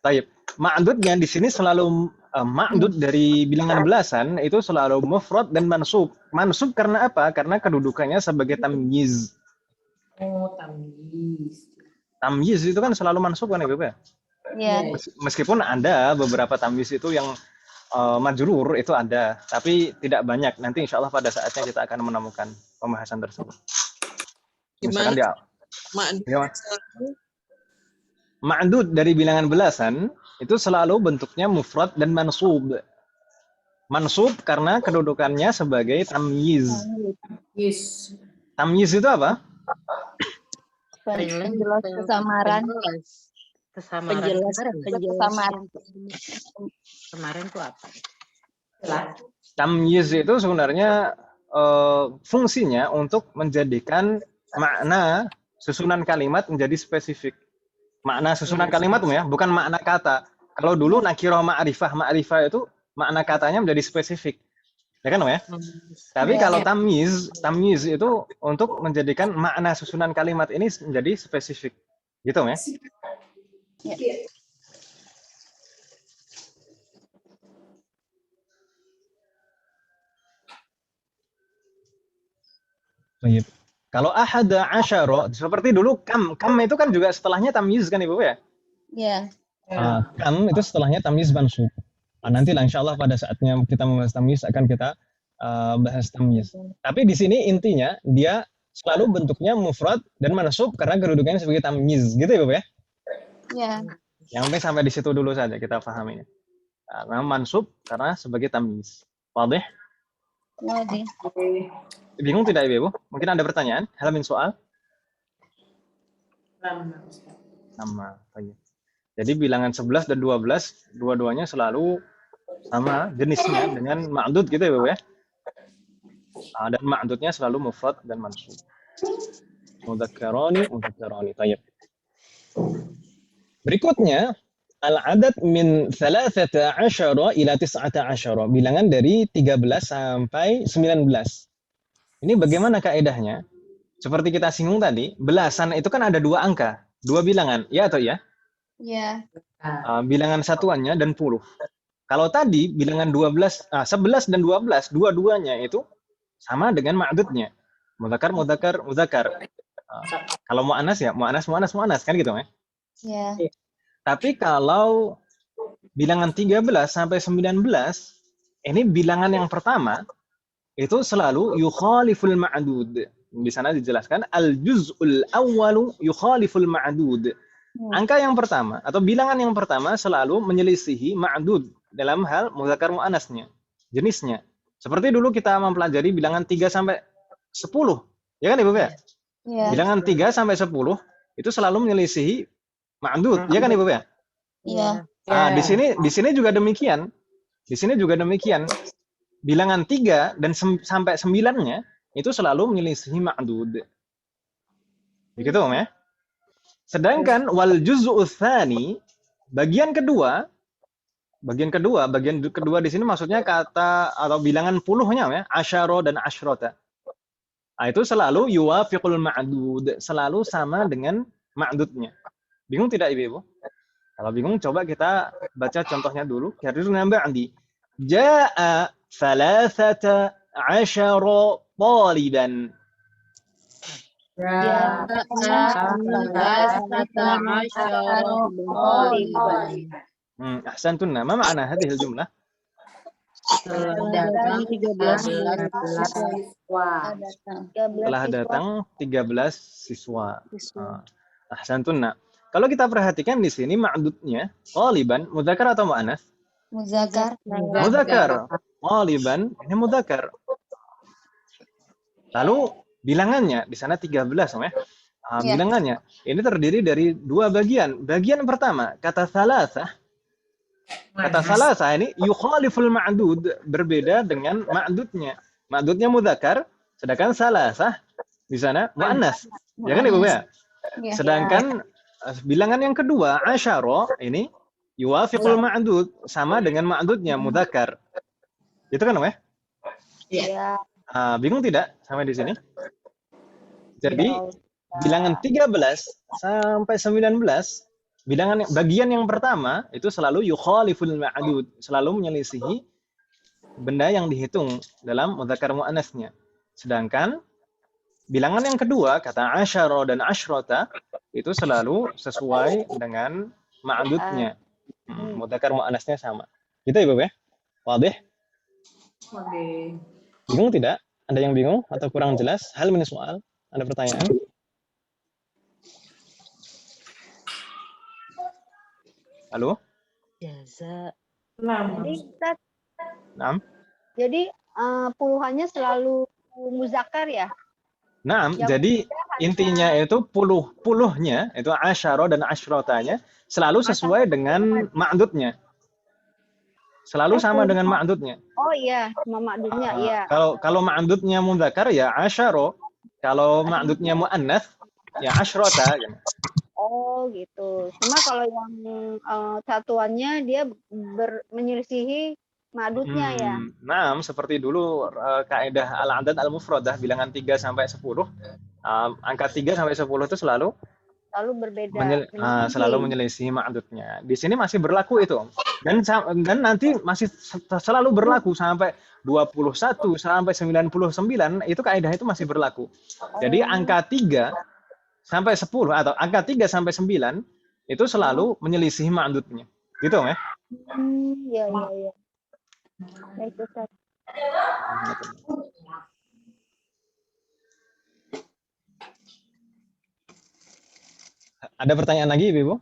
Taib. Ma'dudnya di sini selalu ma'dud dari bilangan belasan itu selalu mufrad dan mansub. Mansub karena apa? Karena kedudukannya sebagai tamyiz. Tamyiz. Tamyiz itu kan selalu mansub kan Ibu ya? Iya. Meskipun ada beberapa tamyiz itu yang majrur itu ada, tapi tidak banyak. Nanti insya Allah pada saatnya kita akan menemukan pembahasan tersebut. Misalkan dia ma'dud dari bilangan belasan itu selalu bentuknya mufrad dan mansub. Mansub karena kedudukannya sebagai tamyiz. Yes. Tamyiz itu apa? Penjelas kesamaran. Penjelas kemarin tuh apa? Tamyiz itu sebenarnya fungsinya untuk menjadikan makna susunan kalimat menjadi spesifik. Makna susunan kalimat ya, bukan makna kata. Kalau dulu nakirah ma'rifah itu makna katanya menjadi spesifik. Ya kan ya? Tapi kalau tamyiz itu untuk menjadikan makna susunan kalimat ini menjadi spesifik. Gitu ya? Baik. Kalau ahada asyara, seperti dulu kam itu kan juga setelahnya tamyiz kan Ibu ya? Ya. Kam itu setelahnya tamyiz mansub. Nanti insya Allah pada saatnya kita membahas tamyiz akan kita bahas tamyiz. Tapi di sini intinya dia selalu bentuknya mufrad dan mansub karena kedudukannya sebagai tamyiz, gitu ya Ibu ya? Ya. Yang penting sampai di situ dulu saja kita pahaminya. Karena mansub karena sebagai tamyiz. Wadih? Wadih. Bingung tidak Ibu? Mungkin ada pertanyaan? Hal min soal? Sama. Jadi bilangan 11 dan 12 dua-duanya selalu sama jenisnya dengan ma'dud gitu ya Ibu ya? Dan ma'dudnya selalu mufrad dan mansub. Mudzakarani. Tayyib. Berikutnya al-adad min 13 ila 19. Bilangan dari 13 sampai 19. Ini bagaimana kaedahnya? Seperti kita singgung tadi, belasan itu kan ada dua angka, dua bilangan, ya atau ya? Ya. Bilangan satuannya dan puluh. Kalau tadi bilangan 11 dan 12, dua-duanya itu sama dengan ma'dudnya. Mudzakkar. Kalau mu'annas ya mu'annas kan gitu ya? Ya. Tapi kalau bilangan 13 sampai 19, ini bilangan yang pertama itu selalu yukhaliful ma'dud. Di sana dijelaskan al-juz'ul awwalu yukhaliful ma'dud. Angka yang pertama atau bilangan yang pertama selalu menyelisihi ma'dud dalam hal mudzakkar muannasnya, jenisnya. Seperti dulu kita mempelajari bilangan 3 sampai 10. Ya kan Ibu ya? Ya. Bilangan 3 sampai 10 itu selalu menyelisihi ma'dud, ya kan Ibu ya? Iya. Di sini juga demikian. Bilangan 3 dan sampai 9-nya itu selalu menyelisihi ma'dud. Begitu Om ya? Sedangkan wal juz'u tsani, bagian kedua di sini maksudnya kata atau bilangan puluhnya ya, asyara dan asyrota. Itu selalu yuwafiqul ma'dud, selalu sama dengan ma'dudnya. Bingung tidak Ibu? Kalau bingung coba kita baca contohnya dulu. Karena ba'di jaa 13 taliban. Ahsantunna. Ma ma'na hadhihi al-jumlah? Telah datang 13 siswa. Ahsantunna. Kalau kita perhatikan di sini ma'dudnya taliban mudzakkar atau muannas? Mudzakkar. Taliban ini mudzakkar. Lalu bilangannya di sana 13 ya. Bilangannya ini terdiri dari dua bagian. Bagian pertama kata salasah. Kata salasah ini yukhaliful ma'dud, berbeda dengan ma'dudnya. Ma'dudnya mudzakkar, sedangkan salasah di sana muannas. Ya kan Ibu ya? Sedangkan bilangan yang kedua asyara ini yuwafiqul ma'dud, sama dengan ma'dudnya mudzakkar. Itu kan ya? Iya. Bingung tidak sampai di sini? Jadi bilangan 13 sampai 19, bilangan bagian yang pertama itu selalu yukhaliful ma'dud, selalu menyelisihi benda yang dihitung dalam mudzakkar muannasnya. Sedangkan bilangan yang kedua kata asyara dan asyrota itu selalu sesuai dengan ma'dudnya. Mudzakkar muannasnya sama. Gitu Ibu ya? Wadih? Bingung tidak? Ada yang bingung atau kurang jelas? Hal min soal? Ada pertanyaan? Halo? Jaza. Jadi puluhannya selalu muzakkar ya? Nah, jadi intinya itu puluhnya itu asyara dan asyrotanya selalu sesuai dengan ma'dudnya. Selalu sama dengan ma'dudnya. Oh iya, sama ma'dudnya iya. Kalau ma'dudnya mudzakkar ya asyara, kalau ma'dudnya muannats ya asyrota. Oh gitu. Cuma kalau yang satuannya dia menyelisihi ma'dudnya ya. Nah, seperti dulu kaidah al-adad al-mufradah bilangan 3 sampai 10. Angka 3 sampai 10 itu selalu selalu berbeda. Selalu menyelisih ma'dudnya. Di sini masih berlaku itu. Dan nanti masih selalu berlaku sampai 21 sampai 99 itu kaidah itu masih berlaku. Jadi angka 3 sampai 10 atau angka 3 sampai 9 itu selalu menyelisih ma'dudnya. Gitu ya? Iya. Baik, Ustaz. Ada pertanyaan lagi, Ibu?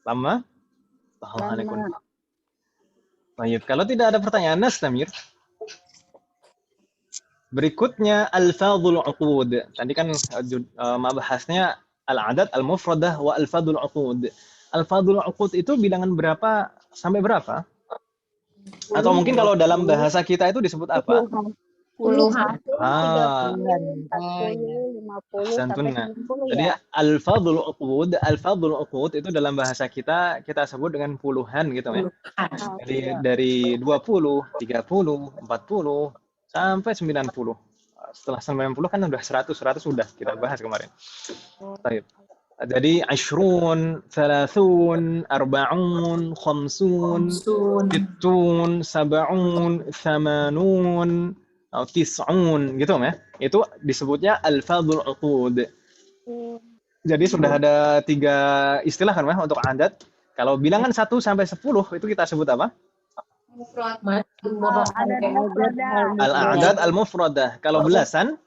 Lama? Baik, kalau tidak ada pertanyaan, Nastamir. Berikutnya al-fadhul uqud. Tadi kan bahasnya al-adat al-mufradah wa al-fadhul uqud. Al-fadhul uqud itu bilangan berapa sampai berapa? Atau mungkin kalau dalam bahasa kita itu disebut apa? Puluhan. 30, 40, 50, sampai 90 Jadi ya. al-fadhul uqud itu dalam bahasa kita sebut dengan puluhan gitu ya. Jadi dari 20, 30, 40 sampai 90. Setelah 90 kan udah 100 sudah kita bahas kemarin. Baik. Jadi 20, 30, 40, 50, 60, 70, 80, 80 atau 90 gitu ya. Itu disebutnya al-fadhul uqud. Jadi sudah ada 3 istilah kan ya untuk adat. Kalau bilangan 1 sampai 10 itu kita sebut apa? Al-a'dad al-mufradah. Kalau belasan?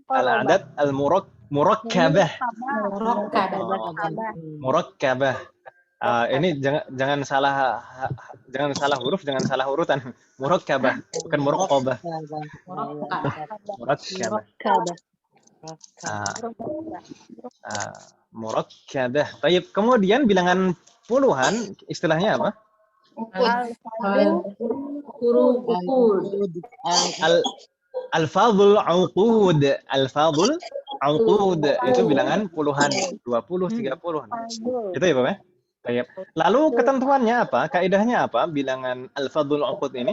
Al-a'dad al-murakkabah. Murakkabah. Ini jangan salah huruf, jangan salah urutan. Murakkabah, bukan muraqqabah. Murakkabah. Murakkabah. Baik, kemudian bilangan puluhan istilahnya apa? Al-fadhul uqud. Al-fadhul uqud itu bilangan puluhan, 20, 30. Itu ya, Pak ya? Baik. Lalu ketentuannya apa? Kaidahnya apa bilangan al-fadhul uqud ini?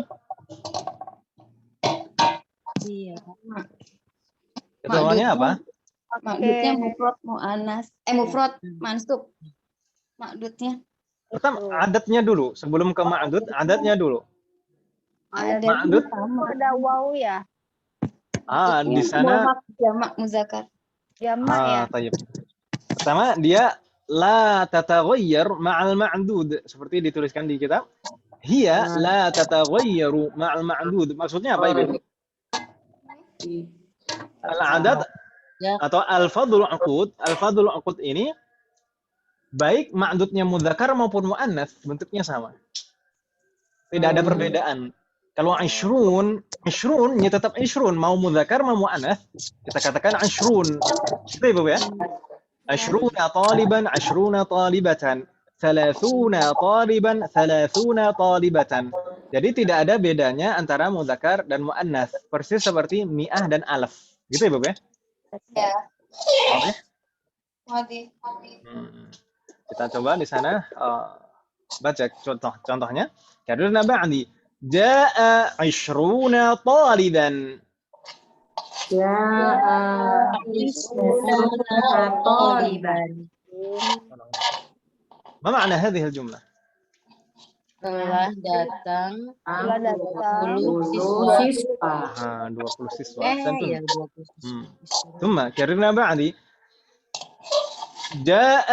Ketentuannya apa? Ma'dudnya mufrad mu'annas. Mufrad mansub. Ma'dudnya. Pertama adatnya dulu, sebelum ke ma'dud, adatnya dulu. Ma'dud ada waw ya. Di sana jamak muzakkar. Jamak ya. Tayyib. Pertama dia la tataghayyar ma'al ma'dud, seperti dituliskan di kitab. Hiya la tataghayyaru ma'al ma'dud. Maksudnya apa, Ibu? Al-adat atau al-fadhul uqud ini baik ma'dudnya mudzakkar maupun muannas bentuknya sama. Tidak ada perbedaan. Kalau 20 ya tetap 20 mau mudzakkar mau muannas kita katakan 20. Itu Ibu ya. 20 taliban 20 talibatan 30 taliban 30 talibatan. Jadi tidak ada bedanya antara mudzakkar dan muannas, persis seperti mi'ah dan alaf. Gitu ya, Ibu ya? Ya. Oke. Kita coba di sana baca contohnya. Karena ba'di jaa 20 taliban. Jaa 20 taliban. Ma ma'na hadhihi al-jumlah? Telah datang 20 siswa. 20 siswa. Ya, 20 siswa. ثم كررنا بعد جاء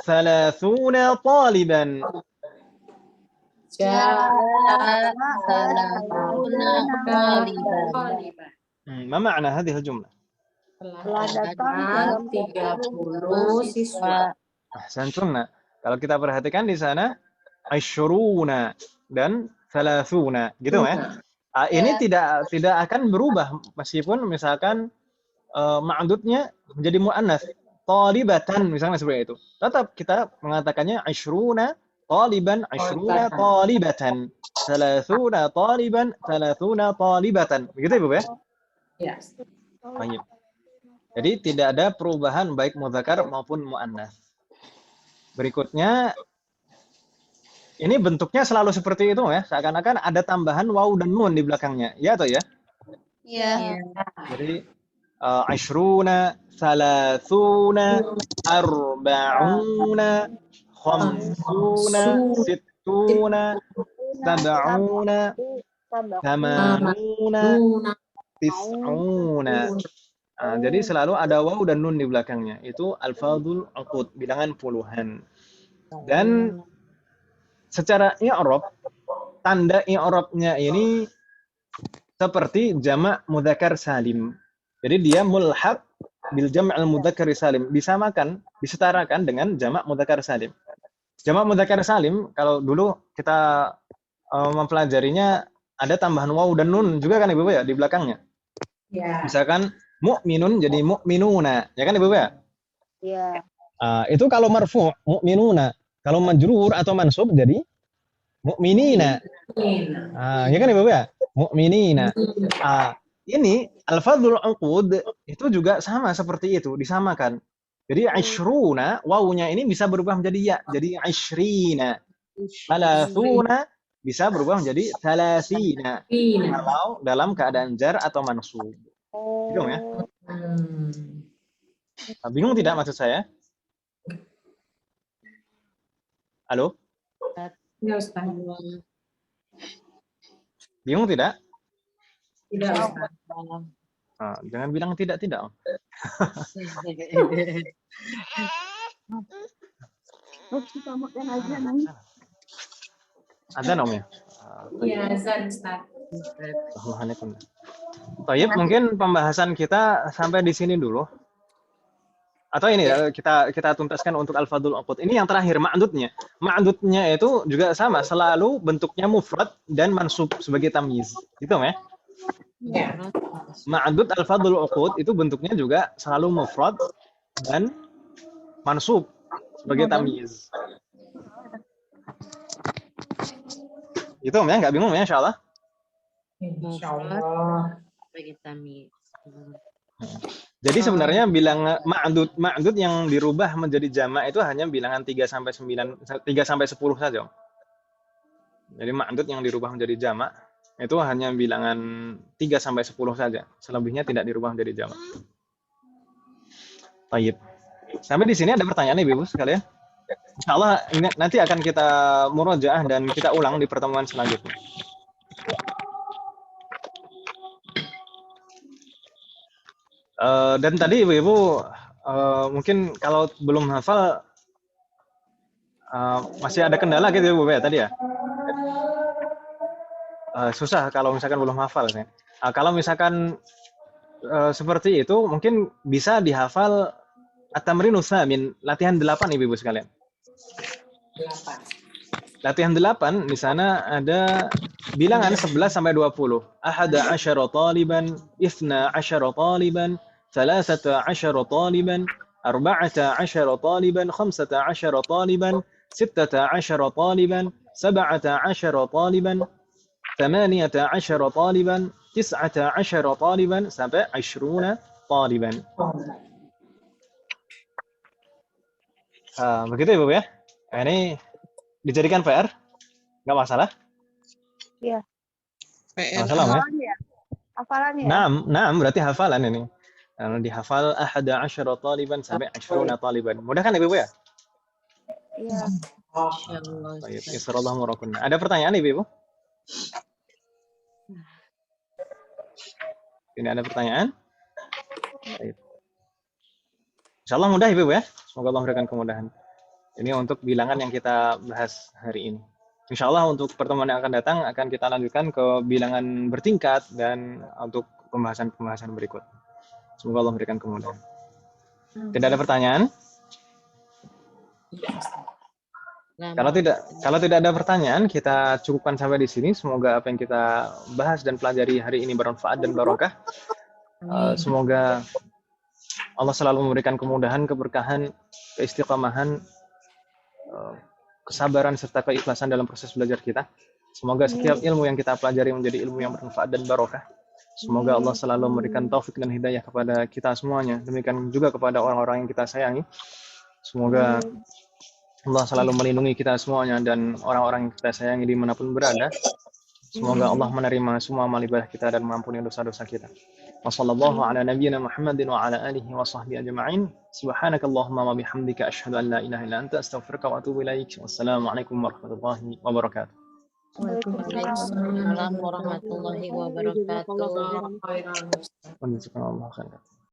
30 طالبا. Jaa 30 طالبا. ما معنى هذه الجملة؟ telah datang 30 siswa. أحسنتن. Kalau kita perhatikan di sana 20 dan 30 gitu ya. Ini tidak akan berubah meskipun misalkan ma'dudnya menjadi muannas. Talibatan misalnya seperti itu. Tetap kita mengatakannya 20 taliban 20 talibatan 30 taliban 30 talibatan. Begitu Ibu ya? Ya. Baik. Jadi tidak ada perubahan baik mudzakkar maupun muannas. Berikutnya ini bentuknya selalu seperti itu ya, seakan-akan ada tambahan waw dan nun di belakangnya. Ya atau ya? Iya. Jadi ashruna, thalathuna, arba'una, khamsuna, sittuna, sab'una, thamanuna, tis'una. Jadi selalu ada waw dan nun di belakangnya. Itu alfadul uqud, bilangan puluhan. Dan secara i'rab, tanda i'rabnya ini seperti jamak mudzakkar salim. Jadi dia mulhaq bil jam' al mudzakkar salim, disamakan, disetarakan dengan jamak mudzakkar salim. Jamak mudzakkar salim kalau dulu kita mempelajarinya ada tambahan waw dan nun juga kan Ibu ya di belakangnya. Ya. Misalkan mu'minun jadi mu'minuna, ya kan Ibu ya? Iya. Itu kalau marfu' mu'minuna, kalau majrur atau mansub jadi mu'minina. Ya kan Ibu ya? Mu'minina. Ini al-fadlul uqud itu juga sama seperti itu, disamakan. Jadi ashruna, wawunya ini bisa berubah menjadi ya, jadi ashrina. Thalathuna bisa berubah menjadi thalasina. Kalau dalam keadaan jar atau mansub. Bingung ya? Bingung tidak maksud saya? Halo? Ya, Ustaz. Bingung tidak? Tidak, Ustaz. Jangan bilang tidak. Azan Om ya? Iya, azan, Ustaz. Baik, mungkin pembahasan kita sampai di sini dulu. Atau ini ya, kita tuntaskan untuk al-fadlul uqud. Ini yang terakhir, ma'dudnya. Ma'dudnya itu juga sama, selalu bentuknya mufrad dan mansub sebagai tamyiz. Gitu ya? Ya. Ma'dud al-fadlul uqud itu bentuknya juga selalu mufrad dan mansub sebagai tamyiz. Itu ya, nggak bingung ya insyaallah? Insyaallah. Bagi tamyiz. Jadi sebenarnya bilangan ma'dud yang dirubah menjadi jamak itu hanya bilangan 3 sampai 10 saja. Jadi ma'dud yang dirubah menjadi jamak itu hanya bilangan 3 sampai 10 saja. Selebihnya tidak dirubah menjadi jamak. Baik. Sampai di sini ada pertanyaan Ibu sekalian? Insyaallah ini nanti akan kita murojaah dan kita ulang di pertemuan selanjutnya. Dan tadi Ibu mungkin kalau belum hafal masih ada kendala gitu Ibu ya tadi ya. Susah kalau misalkan belum hafal ya. Kalau misalkan seperti itu mungkin bisa dihafal at-tamrinus tsamin, latihan 8 Ibu sekalian. 8. Latihan 8 di sana ada bilangan 11 sampai 20. Ahada asyara taliban, ithna asyara taliban, thalathata asyara taliban, arba'ata asyara taliban, khamsata asyara taliban, sittata asyara taliban, sab'ata asyara taliban, thamaniyata asyara taliban, tis'ata asyara taliban, sampai 20 taliban. Begitu Ibu ya. Ini dijadikan PR, nggak masalah? Iya. PR. Masalah ya? Hafalan ya? Naam, berarti hafalan ini. Dihafal ahada asyara taliban sampai 20 taliban. Mudah kan Ibu ya? Iya. Insyaallah. Baik, insyaallah murakunna. Ada pertanyaan Ibu? Ini ada pertanyaan? Baik. Insyaallah mudah Ibu ya. Semoga Allah memberikan kemudahan. Ini untuk bilangan yang kita bahas hari ini. Insyaallah untuk pertemuan yang akan datang akan kita lanjutkan ke bilangan bertingkat dan untuk pembahasan berikut. Semoga Allah memberikan kemudahan. Tidak ada pertanyaan? Kalau tidak ada pertanyaan, kita cukupkan sampai di sini. Semoga apa yang kita bahas dan pelajari hari ini bermanfaat dan barokah. Semoga Allah selalu memberikan kemudahan, keberkahan, keistiqamahan, kesabaran serta keikhlasan dalam proses belajar kita. Semoga setiap ilmu yang kita pelajari menjadi ilmu yang bermanfaat dan barokah. Semoga Allah selalu memberikan taufik dan hidayah kepada kita semuanya. Demikian juga kepada orang-orang yang kita sayangi. Semoga Allah selalu melindungi kita semuanya dan orang-orang yang kita sayangi dimanapun berada. Semoga Allah menerima semua amal ibadah kita dan mengampuni dosa-dosa kita. Wassallallahu ala nabiyyina Muhammadin wa ala alihi wa sahbihi ajma'in. Subhanakallahumma wa bihamdika asyhadu an la ilaha illa anta astaghfiruka wa atubu ilaik. Wassalamualaikum warahmatullahi wabarakatuh. Waalaikumsalam warahmatullahi wabarakatuh. Jazakallah khairan, Ustaz. Jazakallahu khairan.